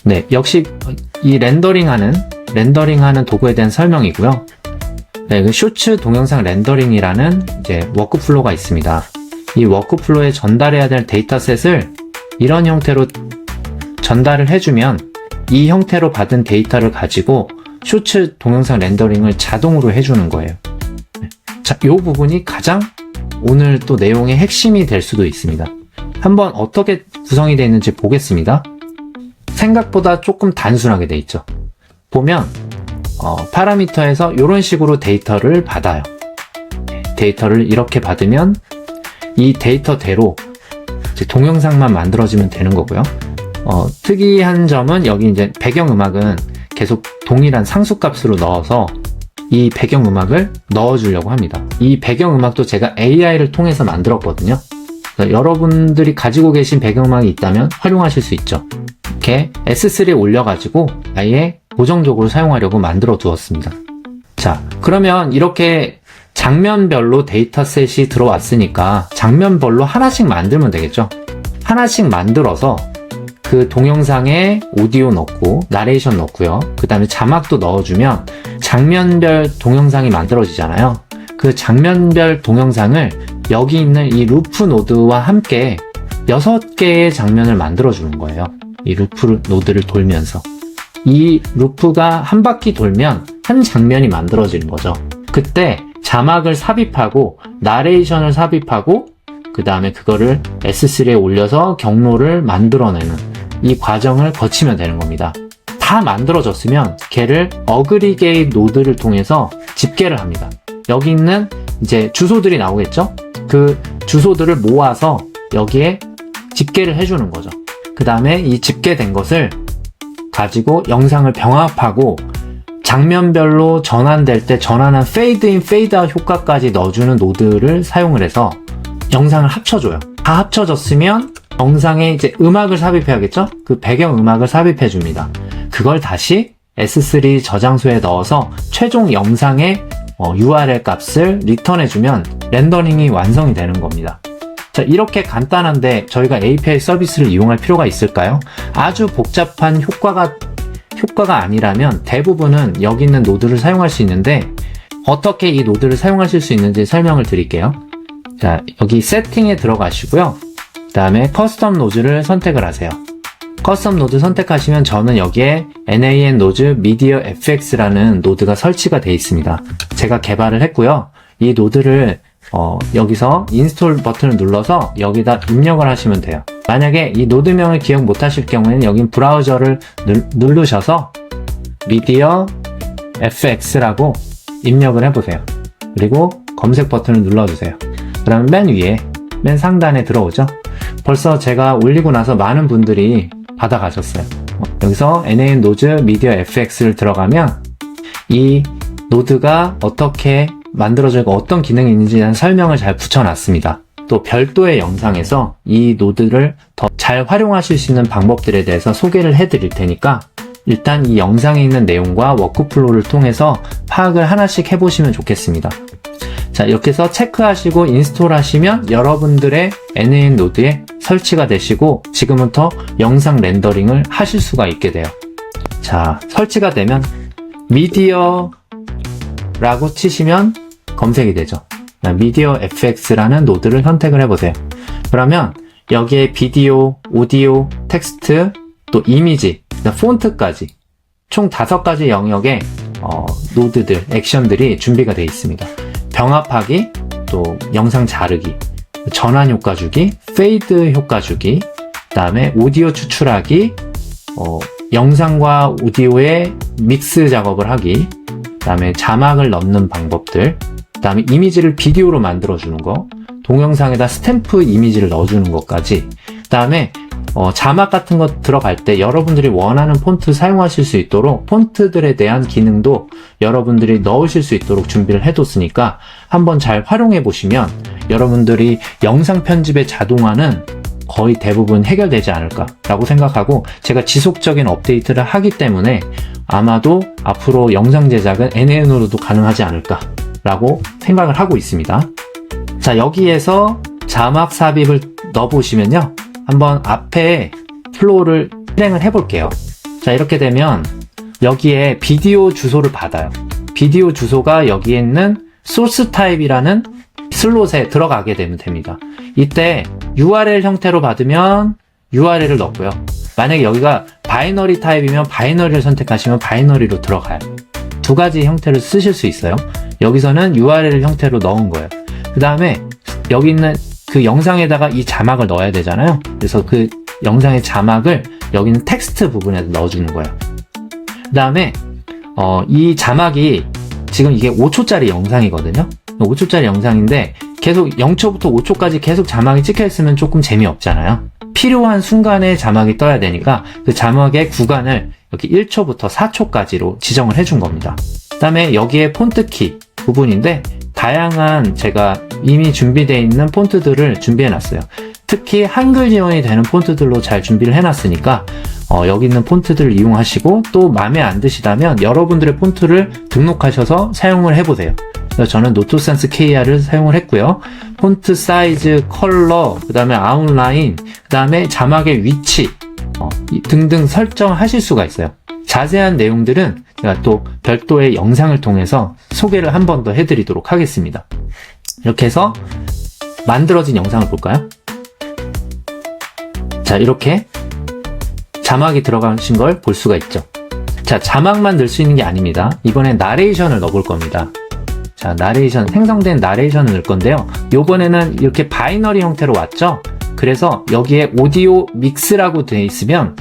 네, 역시 이 렌더링하는 도구에 대한 설명이고요. 네, 그 쇼츠 동영상 렌더링이라는 이제 워크플로우가 있습니다. 이 워크플로우에 전달해야 될 데이터셋을 이런 형태로 전달을 해주면 이 형태로 받은 데이터를 가지고 쇼츠 동영상 렌더링을 자동으로 해주는 거예요. 자, 이 부분이 가장 오늘 또 내용의 핵심이 될 수도 있습니다. 한번 어떻게 구성이 되어 있는지 보겠습니다. 생각보다 조금 단순하게 되어 있죠. 보면 파라미터에서 이런 식으로 데이터를 받아요. 데이터를 이렇게 받으면 이 데이터대로 이제 동영상만 만들어지면 되는 거고요. 특이한 점은 여기 이제 배경음악은 계속 동일한 상수값으로 넣어서 이 배경음악을 넣어주려고 합니다. 이 배경음악도 제가 AI를 통해서 만들었거든요. 여러분들이 가지고 계신 배경음악이 있다면 활용하실 수 있죠. 이렇게 S3에 올려가지고 아예 고정적으로 사용하려고 만들어 두었습니다. 자, 그러면 이렇게 장면별로 데이터셋이 들어왔으니까 장면별로 하나씩 만들면 되겠죠. 하나씩 만들어서 그 동영상에 오디오 넣고 나레이션 넣고요. 그 다음에 자막도 넣어주면 장면별 동영상이 만들어지잖아요. 그 장면별 동영상을 여기 있는 이 루프 노드와 함께 6개의 장면을 만들어주는 거예요. 이 루프 노드를 돌면서. 이 루프가 한 바퀴 돌면 한 장면이 만들어지는 거죠. 그때 자막을 삽입하고 나레이션을 삽입하고 그 다음에 그거를 S3에 올려서 경로를 만들어내는 이 과정을 거치면 되는 겁니다. 다 만들어졌으면 걔를 어그리게이트 노드를 통해서 집계를 합니다. 여기 있는 이제 주소들이 나오겠죠? 그 주소들을 모아서 여기에 집계를 해주는 거죠. 그 다음에 이 집계된 것을 가지고 영상을 병합하고 장면별로 전환될 때 전환한 페이드인 페이드아웃 효과까지 넣어주는 노드를 사용을 해서 영상을 합쳐줘요. 다 합쳐졌으면 영상에 이제 음악을 삽입해야겠죠? 그 배경 음악을 삽입해 줍니다. 그걸 다시 S3 저장소에 넣어서 최종 영상의 URL 값을 리턴해주면 렌더링이 완성이 되는 겁니다. 자, 이렇게 간단한데 저희가 API 서비스를 이용할 필요가 있을까요? 아주 복잡한 효과가 아니라면 대부분은 여기 있는 노드를 사용할 수 있는데 어떻게 이 노드를 사용하실 수 있는지 설명을 드릴게요. 자, 여기 세팅에 들어가시고요. 그 다음에 커스텀 노드를 선택을 하세요. 커스텀 노드 선택하시면 저는 여기에 NAN 노드 미디어 FX라는 노드가 설치가 되어 있습니다. 제가 개발을 했고요. 이 노드를 여기서 인스톨 버튼을 눌러서 여기다 입력을 하시면 돼요. 만약에 이 노드명을 기억 못 하실 경우에는 여기 브라우저를 누르셔서 미디어 FX라고 입력을 해보세요. 그리고 검색 버튼을 눌러주세요. 그러면 맨 위에 맨 상단에 들어오죠. 벌써 제가 올리고 나서 많은 분들이 받아가셨어요. 여기서 NAN 노드 미디어 FX를 들어가면 이 노드가 어떻게 만들어져 있고 어떤 기능이 있는지 대한 설명을 잘 붙여놨습니다. 또 별도의 영상에서 이 노드를 더 잘 활용하실 수 있는 방법들에 대해서 소개를 해드릴 테니까 일단 이 영상에 있는 내용과 워크플로우를 통해서 파악을 하나씩 해보시면 좋겠습니다. 자, 이렇게 해서 체크하시고 인스톨 하시면 여러분들의 NAN 노드에 설치가 되시고 지금부터 영상 렌더링을 하실 수가 있게 돼요. 자, 설치가 되면 미디어라고 치시면 검색이 되죠. 미디어 FX라는 노드를 선택을 해보세요. 그러면 여기에 비디오, 오디오, 텍스트, 또 이미지, 폰트까지 총 5가지 영역의 노드들, 액션들이 준비가 되어 있습니다. 병합하기, 또 영상 자르기, 전환 효과 주기, 페이드 효과 주기, 그 다음에 오디오 추출하기, 영상과 오디오의 믹스 작업을 하기, 그 다음에 자막을 넣는 방법들, 그 다음에 이미지를 비디오로 만들어주는 거, 동영상에다 스탬프 이미지를 넣어주는 것까지, 그 다음에 자막 같은 거 들어갈 때 여러분들이 원하는 폰트 사용하실 수 있도록 폰트들에 대한 기능도 여러분들이 넣으실 수 있도록 준비를 해뒀으니까 한번 잘 활용해 보시면 여러분들이 영상 편집의 자동화는 거의 대부분 해결되지 않을까라고 생각하고 제가 지속적인 업데이트를 하기 때문에 아마도 앞으로 영상 제작은 NAN으로도 가능하지 않을까라고 생각을 하고 있습니다. 자, 여기에서 자막 삽입을 넣어보시면요. 한번 앞에 플로우를 실행을 해볼게요. 자, 이렇게 되면 여기에 비디오 주소를 받아요. 비디오 주소가 여기에 있는 소스 타입이라는 슬롯에 들어가게 되면 됩니다. 이때 URL 형태로 받으면 URL을 넣고요. 만약에 여기가 바이너리 타입이면 바이너리를 선택하시면 바이너리로 들어가요. 두 가지 형태를 쓰실 수 있어요. 여기서는 URL 형태로 넣은 거예요. 그 다음에 여기 있는 그 영상에다가 이 자막을 넣어야 되잖아요. 그래서 그 영상의 자막을 여기 있는 텍스트 부분에 넣어주는 거예요. 그 다음에 이 자막이 지금 이게 5초짜리 영상이거든요. 5초짜리 영상인데 계속 0초부터 5초까지 계속 자막이 찍혀 있으면 조금 재미없잖아요. 필요한 순간에 자막이 떠야 되니까 그 자막의 구간을 여기 1초부터 4초까지로 지정을 해준 겁니다. 그 다음에 여기에 폰트키 부분인데 다양한 제가 이미 준비되어 있는 폰트들을 준비해 놨어요. 특히 한글 지원이 되는 폰트들로 잘 준비를 해놨으니까 여기 있는 폰트들을 이용하시고 또 마음에 안 드시다면 여러분들의 폰트를 등록하셔서 사용을 해보세요. 그래서 저는 노트센스 KR을 사용을 했고요. 폰트 사이즈, 컬러, 그 다음에 아웃라인, 그 다음에 자막의 위치 등등 설정하실 수가 있어요. 자세한 내용들은 제가 또 별도의 영상을 통해서 소개를 한 번 더 해드리도록 하겠습니다. 이렇게 해서 만들어진 영상을 볼까요? 자, 이렇게 자막이 들어가신 걸 볼 수가 있죠. 자, 자막만 넣을 수 있는 게 아닙니다. 이번엔 나레이션을 넣어볼 겁니다. 자, 나레이션, 생성된 나레이션을 넣을 건데요. 요번에는 이렇게 바이너리 형태로 왔죠? 그래서 여기에 오디오 믹스라고 되어 있으면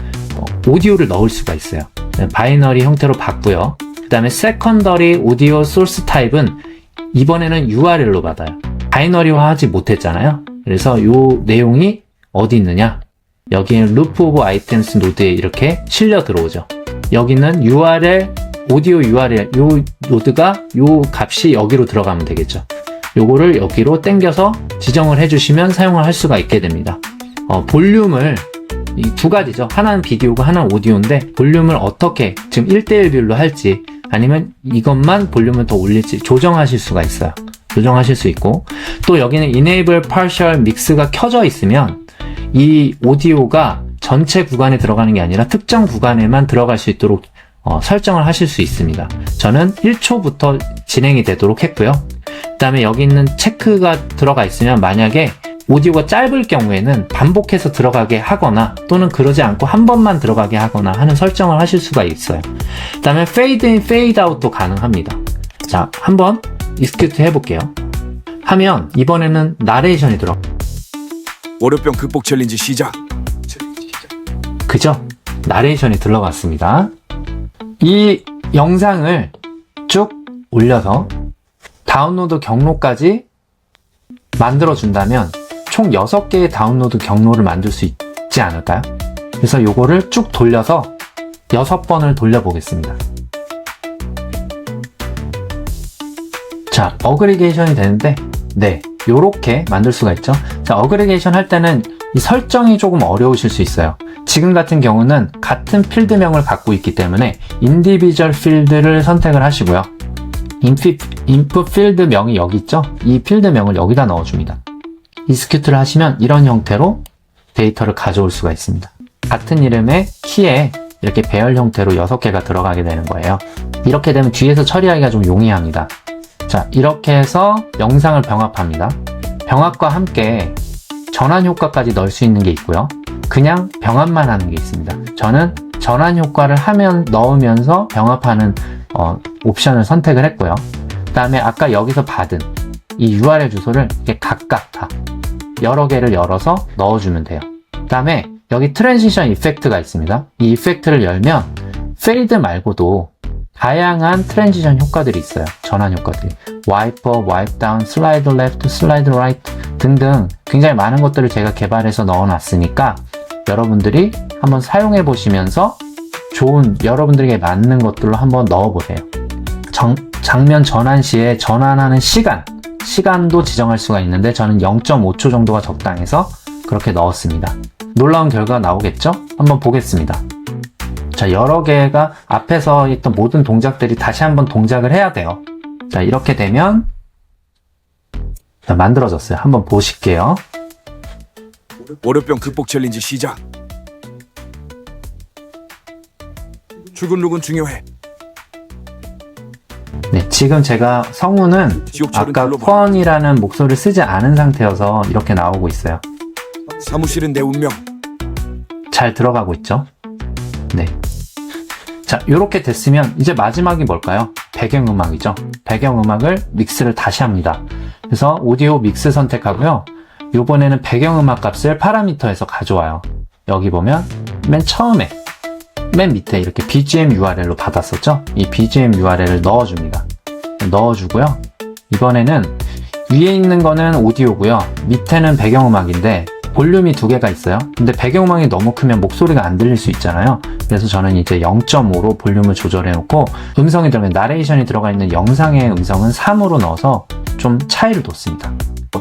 오디오를 넣을 수가 있어요. 바이너리 형태로 봤고요. 그 다음에 세컨더리 오디오 소스 타입은 이번에는 URL로 받아요. 바이너리화 하지 못했잖아요. 그래서 요 내용이 어디 있느냐? 여기에 루프 오브 아이템스 노드에 이렇게 실려 들어오죠. 여기는 URL, 오디오 URL, 요 노드가 요 값이 여기로 들어가면 되겠죠. 요거를 여기로 당겨서 지정을 해주시면 사용을 할 수가 있게 됩니다. 볼륨을 이 두 가지죠. 하나는 비디오고 하나는 오디오인데 볼륨을 어떻게 지금 1:1 비율로 할지 아니면 이것만 볼륨을 더 올릴지 조정하실 수가 있어요. 조정하실 수 있고 또 여기는 Enable Partial Mix가 켜져 있으면 이 오디오가 전체 구간에 들어가는 게 아니라 특정 구간에만 들어갈 수 있도록 설정을 하실 수 있습니다. 저는 1초부터 진행이 되도록 했고요. 그 다음에 여기 있는 체크가 들어가 있으면 만약에 오디오가 짧을 경우에는 반복해서 들어가게 하거나 또는 그러지 않고 한 번만 들어가게 하거나 하는 설정을 하실 수가 있어요. 그 다음에 Fade in, Fade out도 가능합니다. 자, 한번 익스큐트 해볼게요. 하면 이번에는 나레이션이 들어가요. 월요병 극복 챌린지 시작. 그죠? 나레이션이 들어갔습니다. 이 영상을 쭉 올려서 다운로드 경로까지 만들어준다면 총 6개의 다운로드 경로를 만들 수 있지 않을까요? 그래서 요거를 쭉 돌려서 6번을 돌려보겠습니다. 자, 어그리게이션이 되는데 네, 요렇게 만들 수가 있죠. 자, 어그리게이션 할 때는 이 설정이 조금 어려우실 수 있어요. 지금 같은 경우는 같은 필드명을 갖고 있기 때문에 인디비주얼 필드를 선택을 하시고요. input 필드 명이 여기 있죠? 이 필드명을 여기다 넣어줍니다. 익스큐트를 하시면 이런 형태로 데이터를 가져올 수가 있습니다. 같은 이름의 키에 이렇게 배열 형태로 6개가 들어가게 되는 거예요. 이렇게 되면 뒤에서 처리하기가 좀 용이합니다. 자, 이렇게 해서 영상을 병합합니다. 병합과 함께 전환 효과까지 넣을 수 있는 게 있고요. 그냥 병합만 하는 게 있습니다. 저는 전환 효과를 넣으면서 병합하는 옵션을 선택을 했고요. 그 다음에 아까 여기서 받은 이 URL 주소를 이렇게 각각 다 여러 개를 열어서 넣어주면 돼요. 그 다음에 여기 트랜지션 이펙트가 있습니다. 이 이펙트를 열면 페이드 말고도 다양한 트랜지션 효과들이 있어요. 전환 효과들이. 와이프 업, 와이프 다운, 슬라이드 레프트, 슬라이드 라이트 등등 굉장히 많은 것들을 제가 개발해서 넣어놨으니까 여러분들이 한번 사용해 보시면서 좋은 여러분들에게 맞는 것들로 한번 넣어보세요. 장면 전환 시에 전환하는 시간도 지정할 수가 있는데 저는 0.5초 정도가 적당해서 그렇게 넣었습니다. 놀라운 결과가 나오겠죠? 한번 보겠습니다. 자, 여러 개가 앞에서 있던 모든 동작들이 다시 한번 동작을 해야 돼요. 자, 이렇게 되면 자, 만들어졌어요. 한번 보실게요. 월요병 극복 챌린지 시작. 출근 룩은 중요해. 네, 지금 제가 성우는 지옥철은 아까 불러봐. 펀이라는 목소리를 쓰지 않은 상태여서 이렇게 나오고 있어요. 사무실은 내 운명. 잘 들어가고 있죠? 네. 자, 요렇게 됐으면 이제 마지막이 뭘까요? 배경음악이죠. 배경음악을 믹스를 다시 합니다. 그래서 오디오 믹스 선택하고요. 요번에는 배경음악 값을 파라미터에서 가져와요. 여기 보면 맨 처음에 맨 밑에 이렇게 BGM URL로 받았었죠? 이 BGM URL을 넣어줍니다. 넣어주고요. 이번에는 위에 있는 거는 오디오고요. 밑에는 배경음악인데 볼륨이 두 개가 있어요. 근데 배경음악이 너무 크면 목소리가 안 들릴 수 있잖아요. 그래서 저는 이제 0.5로 볼륨을 조절해 놓고 음성이 들어가면 나레이션이 들어가 있는 영상의 음성은 3으로 넣어서 좀 차이를 뒀습니다.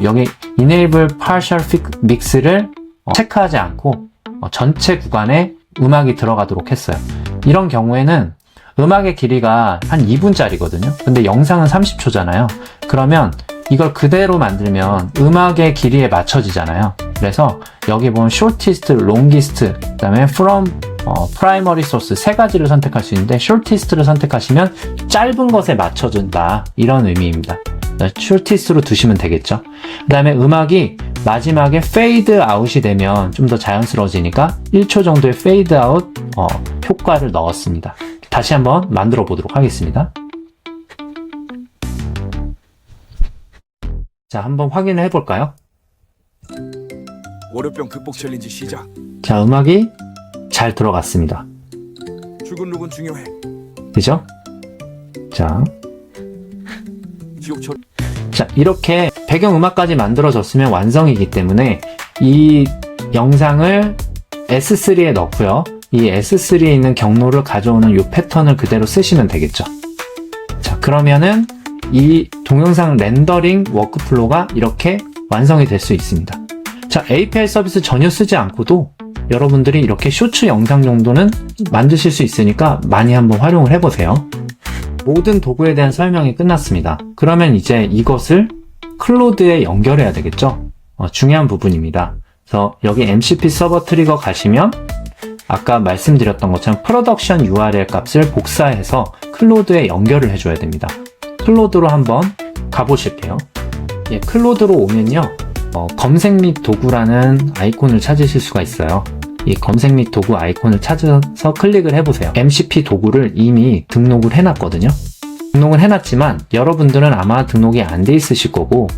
여기 Enable Partial Mix를 체크하지 않고 전체 구간에 음악이 들어가도록 했어요. 이런 경우에는 음악의 길이가 한 2분짜리거든요. 근데 영상은 30초잖아요. 그러면 이걸 그대로 만들면 음악의 길이에 맞춰지잖아요. 그래서 여기 보면 shortest, longest, 그 다음에 from primary source 세 가지를 선택할 수 있는데 shortest를 선택하시면 짧은 것에 맞춰준다. 이런 의미입니다. shortest로 두시면 되겠죠. 그 다음에 음악이 마지막에 fade out이 되면 좀 더 자연스러워지니까 1초 정도의 fade out 효과를 넣었습니다. 다시 한번 만들어 보도록 하겠습니다. 자, 한번 확인을 해볼까요? 월요병 극복 챌린지 시작. 자, 음악이 잘 들어갔습니다. 출근 룩은 중요해. 그죠? 자, 지옥철. 자, 이렇게 배경음악까지 만들어졌으면 완성이기 때문에 이 영상을 S3에 넣고요. 이 S3에 있는 경로를 가져오는 이 패턴을 그대로 쓰시면 되겠죠. 자, 그러면은 이 동영상 렌더링 워크플로우가 이렇게 완성이 될 수 있습니다. 자, API 서비스 전혀 쓰지 않고도 여러분들이 이렇게 쇼츠 영상 정도는 만드실 수 있으니까 많이 한번 활용을 해보세요. 모든 도구에 대한 설명이 끝났습니다. 그러면 이제 이것을 클로드에 연결해야 되겠죠? 중요한 부분입니다. 그래서 여기 MCP 서버 트리거 가시면 아까 말씀드렸던 것처럼 프로덕션 URL 값을 복사해서 클로드에 연결을 해줘야 됩니다. 클로드로 한번 가보실게요. 예, 클로드로 오면요. 검색 및 도구라는 아이콘을 찾으실 수가 있어요. 이 검색 및 도구 아이콘을 찾아서 클릭을 해보세요. MCP 도구를 이미 등록을 해놨거든요. 등록을 해놨지만 여러분들은 아마 등록이 안 돼 있으실 거고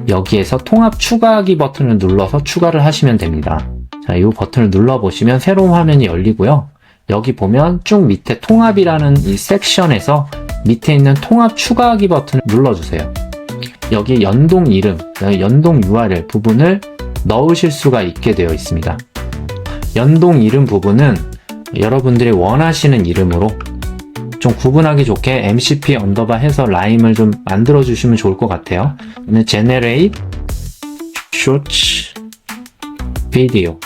여기에서 통합 추가하기 버튼을 눌러서 추가를 하시면 됩니다. 자, 이 버튼을 눌러보시면 새로운 화면이 열리고요. 여기 보면 쭉 밑에 통합이라는 이 섹션에서 밑에 있는 통합 추가하기 버튼을 눌러주세요. 여기 연동 이름, 연동 URL 부분을 넣으실 수가 있게 되어 있습니다. 연동 이름 부분은 여러분들이 원하시는 이름으로 좀 구분하기 좋게 MCP 언더바 해서 라임을 좀 만들어 주시면 좋을 것 같아요. generate short video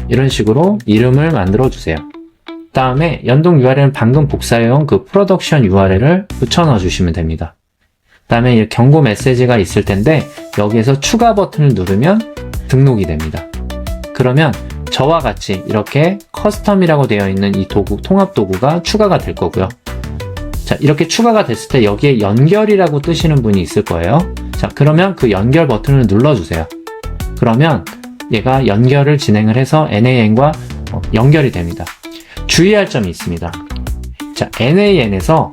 이런 식으로 이름을 만들어 주세요. 다음에 연동 URL은 방금 복사해온 그 프로덕션 URL을 붙여 넣어 주시면 됩니다. 다음에 경고 메시지가 있을 텐데 여기에서 추가 버튼을 누르면 등록이 됩니다. 그러면 저와 같이 이렇게 커스텀이라고 되어 있는 이 도구, 통합 도구가 추가가 될 거고요. 자, 이렇게 추가가 됐을 때 여기에 연결이라고 뜨시는 분이 있을 거예요. 자, 그러면 그 연결 버튼을 눌러주세요. 그러면 얘가 연결을 진행을 해서 NAN과 연결이 됩니다. 주의할 점이 있습니다. 자, NAN에서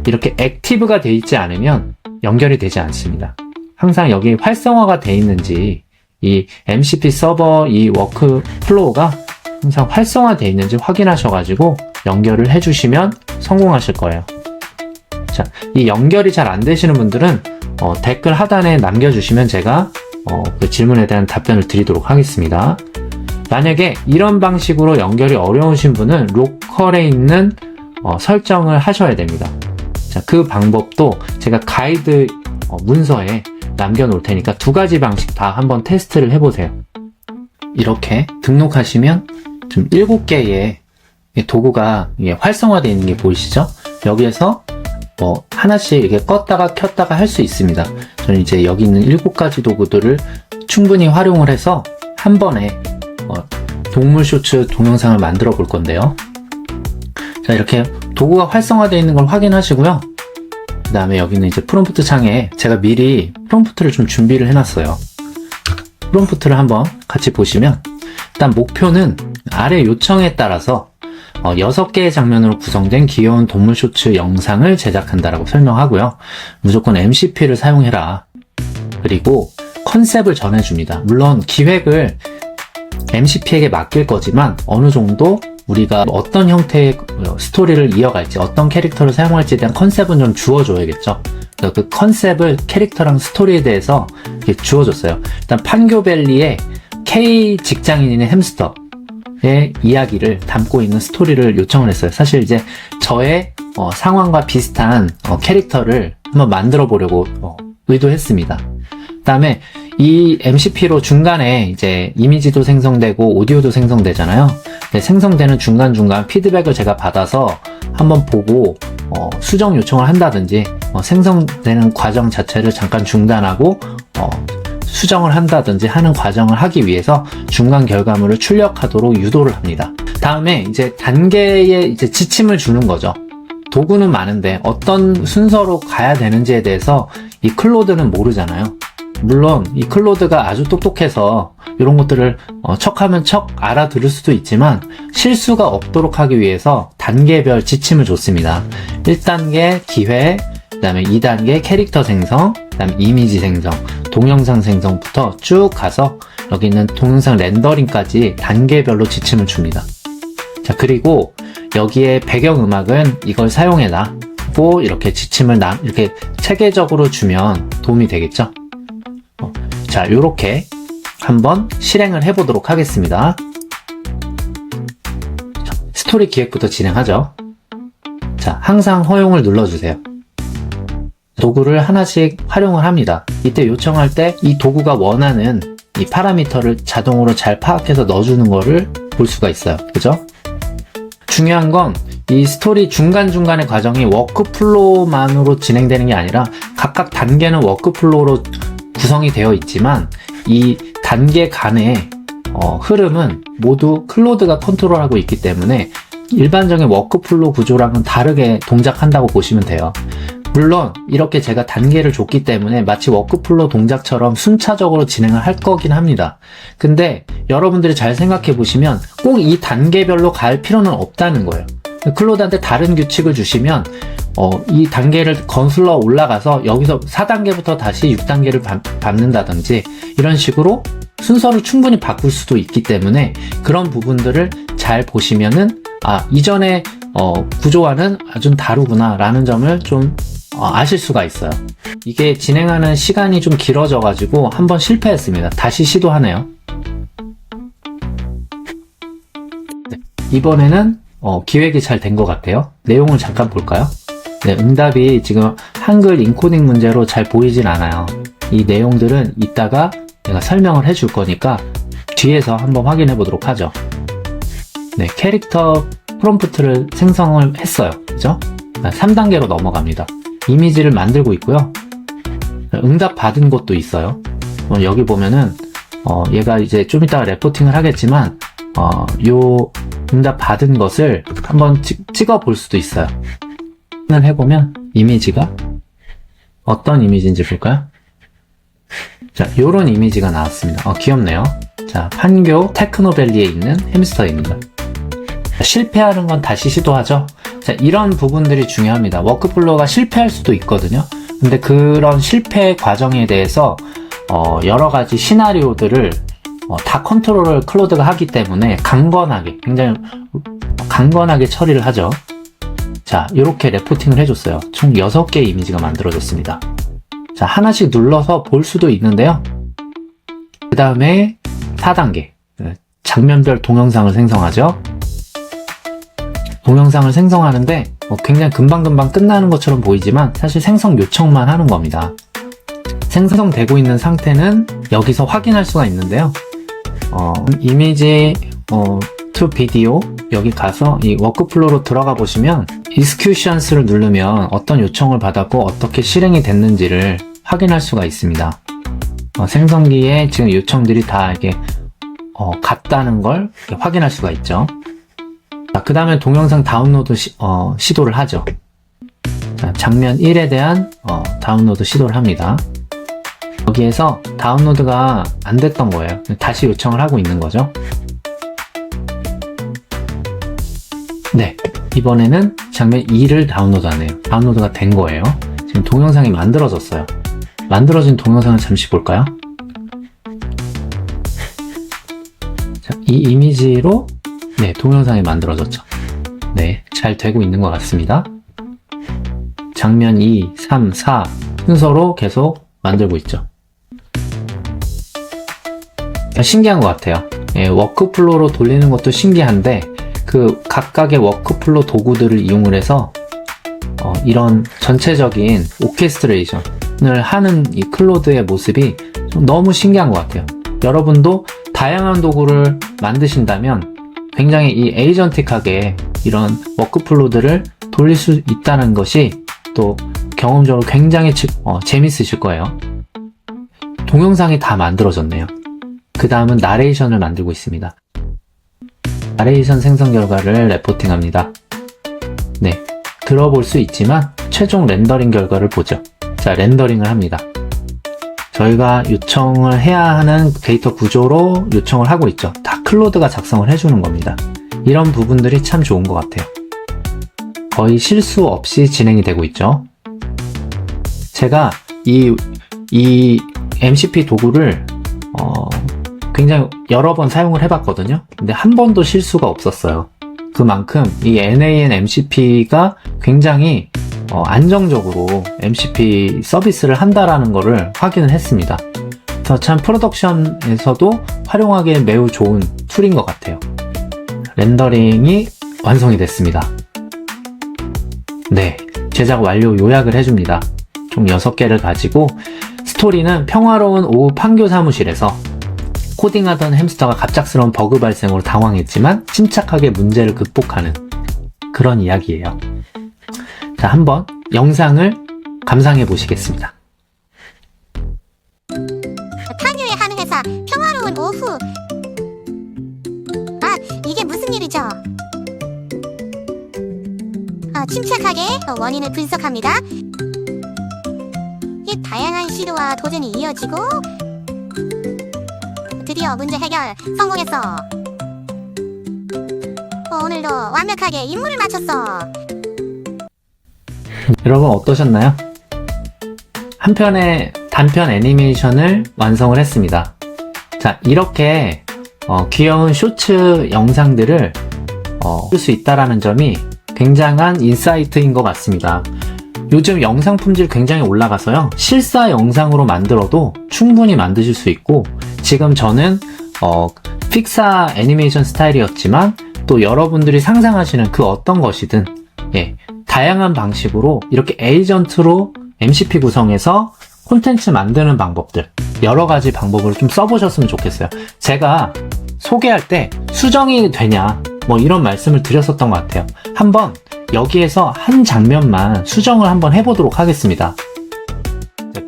이렇게 액티브가 되어 있지 않으면 연결이 되지 않습니다. 항상 여기 활성화가 되어 있는지 이 MCP 서버 이 워크플로우가 항상 활성화되어 있는지 확인하셔가지고 연결을 해주시면 성공하실 거예요. 자, 이 연결이 잘 안 되시는 분들은 댓글 하단에 남겨주시면 제가 그 질문에 대한 답변을 드리도록 하겠습니다. 만약에 이런 방식으로 연결이 어려우신 분은 로컬에 있는 설정을 하셔야 됩니다. 자, 그 방법도 제가 가이드 문서에 남겨놓을 테니까 두 가지 방식 다 한번 테스트를 해보세요. 이렇게 등록하시면 좀 7개의 도구가 활성화되어 있는 게 보이시죠? 여기에서 하나씩 이렇게 껐다가 켰다가 할 수 있습니다. 저는 이제 여기 있는 7가지 도구들을 충분히 활용을 해서 한 번에 동물 쇼츠 동영상을 만들어 볼 건데요. 자, 이렇게 도구가 활성화되어 있는 걸 확인하시고요. 그 다음에 여기는 이제 프롬프트 창에 제가 미리 프롬프트를 좀 준비를 해놨어요. 프롬프트를 한번 같이 보시면, 일단 목표는 아래 요청에 따라서 6개의 장면으로 구성된 귀여운 동물 쇼츠 영상을 제작한다라고 설명하고요. 무조건 MCP를 사용해라. 그리고 컨셉을 전해줍니다. 물론 기획을 MCP에게 맡길 거지만 어느 정도 우리가 어떤 형태의 스토리를 이어갈지, 어떤 캐릭터를 사용할지에 대한 컨셉은 좀 주어줘야겠죠. 그래서 그 컨셉을 캐릭터랑 스토리에 대해서 이렇게 주어줬어요. 일단 판교밸리의 K 직장인인 햄스터의 이야기를 담고 있는 스토리를 요청을 했어요. 사실 이제 저의 상황과 비슷한 캐릭터를 한번 만들어 보려고 의도했습니다. 그 다음에 이 MCP로 중간에 이제 이미지도 생성되고 오디오도 생성되잖아요. 생성되는 중간중간 피드백을 제가 받아서 한번 보고 수정 요청을 한다든지 생성되는 과정 자체를 잠깐 중단하고 수정을 한다든지 하는 과정을 하기 위해서 중간 결과물을 출력하도록 유도를 합니다. 다음에 이제 단계의 이제 지침을 주는 거죠. 도구는 많은데 어떤 순서로 가야 되는지에 대해서 이 클로드는 모르잖아요. 물론 이 클로드가 아주 똑똑해서 이런 것들을 척하면 척 알아들을 수도 있지만 실수가 없도록 하기 위해서 단계별 지침을 줬습니다. 1단계 기획, 그 다음에 2단계 캐릭터 생성, 그 다음에 이미지 생성, 동영상 생성부터 쭉 가서 여기 있는 동영상 렌더링까지 단계별로 지침을 줍니다. 자, 그리고 여기에 배경음악은 이걸 사용해라 고 이렇게 지침을 이렇게 체계적으로 주면 도움이 되겠죠. 자, 요렇게 한번 실행을 해보도록 하겠습니다. 스토리 기획부터 진행하죠. 자, 항상 허용을 눌러주세요. 도구를 하나씩 활용을 합니다. 이때 요청할 때 이 도구가 원하는 이 파라미터를 자동으로 잘 파악해서 넣어주는 거를 볼 수가 있어요. 그죠? 중요한 건 이 스토리 중간중간의 과정이 워크플로우만으로 진행되는 게 아니라 각각 단계는 워크플로우로 구성이 되어 있지만 이 단계 간의 흐름은 모두 클로드가 컨트롤하고 있기 때문에 일반적인 워크플로우 구조랑은 다르게 동작한다고 보시면 돼요. 물론 이렇게 제가 단계를 줬기 때문에 마치 워크플로우 동작처럼 순차적으로 진행을 할 거긴 합니다. 근데 여러분들이 잘 생각해 보시면 꼭 이 단계별로 갈 필요는 없다는 거예요. 클로드한테 다른 규칙을 주시면 이 단계를 거슬러 올라가서 여기서 4단계부터 다시 6단계를 밟는다든지 이런 식으로 순서를 충분히 바꿀 수도 있기 때문에 그런 부분들을 잘 보시면은 이전의 구조와는 아주 다르구나 라는 점을 좀 아실 수가 있어요. 이게 진행하는 시간이 좀 길어져 가지고 한번 실패했습니다. 다시 시도하네요. 네, 이번에는 기획이 잘 된 것 같아요. 내용을 잠깐 볼까요? 네, 응답이 지금 한글 인코딩 문제로 잘 보이진 않아요. 이 내용들은 이따가 내가 설명을 해줄 거니까 뒤에서 한번 확인해 보도록 하죠. 네, 캐릭터 프롬프트를 생성을 했어요. 그죠? 3단계로 넘어갑니다. 이미지를 만들고 있고요. 응답 받은 것도 있어요. 여기 보면은 얘가 이제 좀 이따가 레포팅을 하겠지만 요 응답 받은 것을 한번 찍어 볼 수도 있어요. 해보면 이미지가 어떤 이미지인지 볼까요? 자, 요런 이미지가 나왔습니다. 귀엽네요. 자, 판교 테크노밸리에 있는 햄스터입니다. 실패하는 건 다시 시도하죠. 자, 이런 부분들이 중요합니다. 워크플로우가 실패할 수도 있거든요. 근데 그런 실패 과정에 대해서 여러 가지 시나리오들을 다 컨트롤을 클로드가 하기 때문에 강건하게, 굉장히 강건하게 처리를 하죠. 자, 이렇게 레포팅을 해줬어요. 총 6개의 이미지가 만들어졌습니다. 자, 하나씩 눌러서 볼 수도 있는데요. 그 다음에 4단계 장면별 동영상을 생성하죠. 동영상을 생성하는데 굉장히 금방금방 끝나는 것처럼 보이지만 사실 생성 요청만 하는 겁니다. 생성되고 있는 상태는 여기서 확인할 수가 있는데요. 이미지 to 비디오 여기 가서 이 워크플로우로 들어가 보시면 executions를 누르면 어떤 요청을 받았고 어떻게 실행이 됐는지를 확인할 수가 있습니다. 생성기에 지금 요청들이 다 이게 같다는 걸 확인할 수가 있죠. 그 다음에 동영상 다운로드 시도를 하죠. 자, 장면 1에 대한 다운로드 시도를 합니다. 여기에서 다운로드가 안 됐던 거예요. 다시 요청을 하고 있는 거죠. 네, 이번에는 장면 2를 다운로드하네요. 다운로드가 된 거예요. 지금 동영상이 만들어졌어요. 만들어진 동영상을 잠시 볼까요? 자, 이 이미지로 네, 동영상이 만들어졌죠. 네, 잘 되고 있는 것 같습니다. 장면 2, 3, 4 순서로 계속 만들고 있죠. 신기한 것 같아요. 예, 워크플로우로 돌리는 것도 신기한데 그 각각의 워크플로우 도구들을 이용을 해서 이런 전체적인 오케스트레이션을 하는 이 클로드의 모습이 너무 신기한 것 같아요. 여러분도 다양한 도구를 만드신다면 굉장히 이 에이전틱하게 이런 워크플로우들을 돌릴 수 있다는 것이 또 경험적으로 굉장히 재밌으실 거예요. 동영상이 다 만들어졌네요. 그 다음은 나레이션을 만들고 있습니다. 나레이션 생성 결과를 레포팅합니다. 네, 들어볼 수 있지만 최종 렌더링 결과를 보죠. 자, 렌더링을 합니다. 저희가 요청을 해야 하는 데이터 구조로 요청을 하고 있죠. 다 클로드가 작성을 해주는 겁니다. 이런 부분들이 참 좋은 것 같아요. 거의 실수 없이 진행이 되고 있죠. 제가 이 MCP 도구를 굉장히 여러 번 사용을 해봤거든요. 근데 한 번도 실수가 없었어요. 그만큼 이 NAN MCP가 굉장히 안정적으로 MCP 서비스를 한다라는 거를 확인을 했습니다. 그래서 참 프로덕션에서도 활용하기에 매우 좋은 툴인 것 같아요. 렌더링이 완성이 됐습니다. 네, 제작 완료 요약을 해줍니다. 총 6개를 가지고 스토리는 평화로운 오후 판교 사무실에서 코딩하던 햄스터가 갑작스러운 버그 발생으로 당황했지만 침착하게 문제를 극복하는 그런 이야기예요. 자, 한번 영상을 감상해 보시겠습니다. 판유의 한 회사 평화로운 오후. 아, 이게 무슨 일이죠? 침착하게 원인을 분석합니다. 이 다양한 시도와 도전이 이어지고 드디어 문제 해결 성공했어. 오늘도 완벽하게 임무를 마쳤어. 여러분 어떠셨나요? 한 편의 단편 애니메이션을 완성을 했습니다. 자, 이렇게 귀여운 쇼츠 영상들을 쓸 수 있다라는 점이 굉장한 인사이트인 것 같습니다. 요즘 영상 품질 굉장히 올라가서요. 실사 영상으로 만들어도 충분히 만드실 수 있고, 지금 저는 픽사 애니메이션 스타일이었지만 또 여러분들이 상상하시는 그 어떤 것이든 다양한 방식으로 이렇게 에이전트로 MCP 구성해서 콘텐츠 만드는 방법들, 여러 가지 방법을 좀 써보셨으면 좋겠어요. 제가 소개할 때 수정이 되냐 뭐 이런 말씀을 드렸었던 것 같아요. 한번 여기에서 한 장면만 수정을 한번 해보도록 하겠습니다.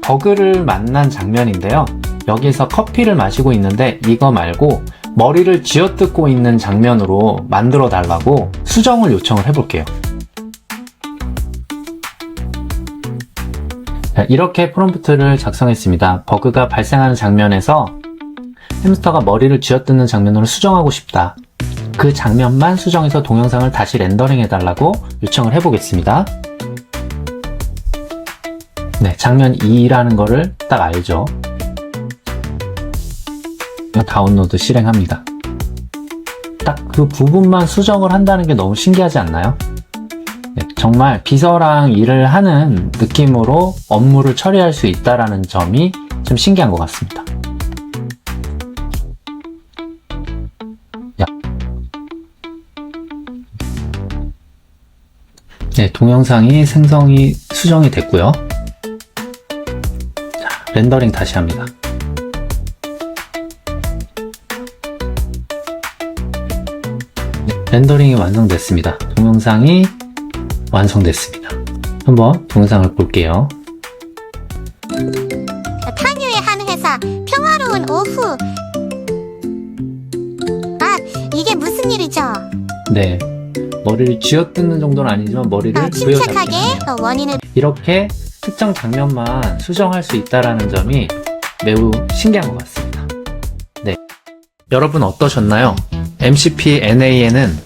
버그를 만난 장면인데요. 여기서 커피를 마시고 있는데 이거 말고 머리를 쥐어뜯고 있는 장면으로 만들어 달라고 수정을 요청을 해볼게요. 자, 이렇게 프롬프트를 작성했습니다. 버그가 발생하는 장면에서 햄스터가 머리를 쥐어뜯는 장면으로 수정하고 싶다. 그 장면만 수정해서 동영상을 다시 렌더링 해달라고 요청을 해보겠습니다. 네, 장면 2라는 거를 딱 알죠. 다운로드 실행합니다. 딱 그 부분만 수정을 한다는 게 너무 신기하지 않나요? 네, 정말 비서랑 일을 하는 느낌으로 업무를 처리할 수 있다는 점이 좀 신기한 것 같습니다. 네, 동영상이 수정이 됐고요. 자, 렌더링 다시 합니다. 렌더링이 완성됐습니다. 동영상이 완성됐습니다. 한번 동영상을 볼게요. 탄유의 한 회사 평화로운 오후. 아, 이게 무슨 일이죠? 네, 머리를 쥐어뜯는 정도는 아니지만 머리를 침착하게 부여잡긴 하네요. 원인을 이렇게 특정 장면만 수정할 수 있다는 점이 매우 신기한 것 같습니다. 네, 여러분 어떠셨나요? MCP NAN은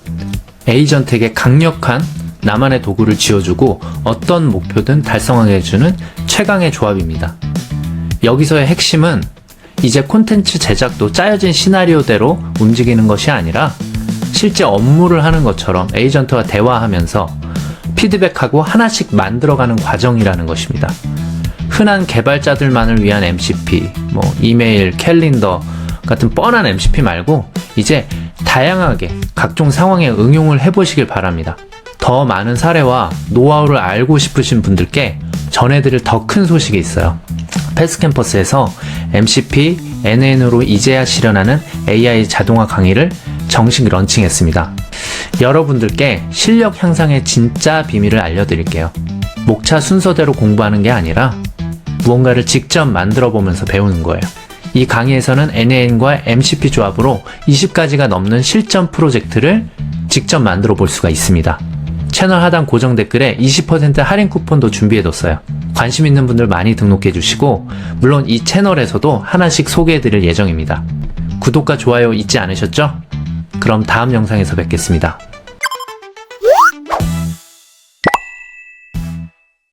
에이전트에게 강력한 나만의 도구를 쥐어주고 어떤 목표든 달성하게 해주는 최강의 조합입니다. 여기서의 핵심은 이제 콘텐츠 제작도 짜여진 시나리오대로 움직이는 것이 아니라 실제 업무를 하는 것처럼 에이전트와 대화하면서 피드백하고 하나씩 만들어가는 과정이라는 것입니다. 흔한 개발자들만을 위한 MCP, 이메일, 캘린더 같은 뻔한 MCP 말고 이제 다양하게 각종 상황에 응용을 해보시길 바랍니다. 더 많은 사례와 노하우를 알고 싶으신 분들께 전해드릴 더 큰 소식이 있어요. 패스캠퍼스에서 MCP NAN으로 이제야 실현하는 AI 자동화 강의를 정식 런칭했습니다. 여러분들께 실력 향상의 진짜 비밀을 알려드릴게요. 목차 순서대로 공부하는 게 아니라 무언가를 직접 만들어 보면서 배우는 거예요. 이 강의에서는 NAN과 MCP 조합으로 20가지가 넘는 실전 프로젝트를 직접 만들어 볼 수가 있습니다. 채널 하단 고정 댓글에 20% 할인 쿠폰도 준비해뒀어요. 관심 있는 분들 많이 등록해 주시고 물론 이 채널에서도 하나씩 소개해 드릴 예정입니다. 구독과 좋아요 잊지 않으셨죠? 그럼 다음 영상에서 뵙겠습니다.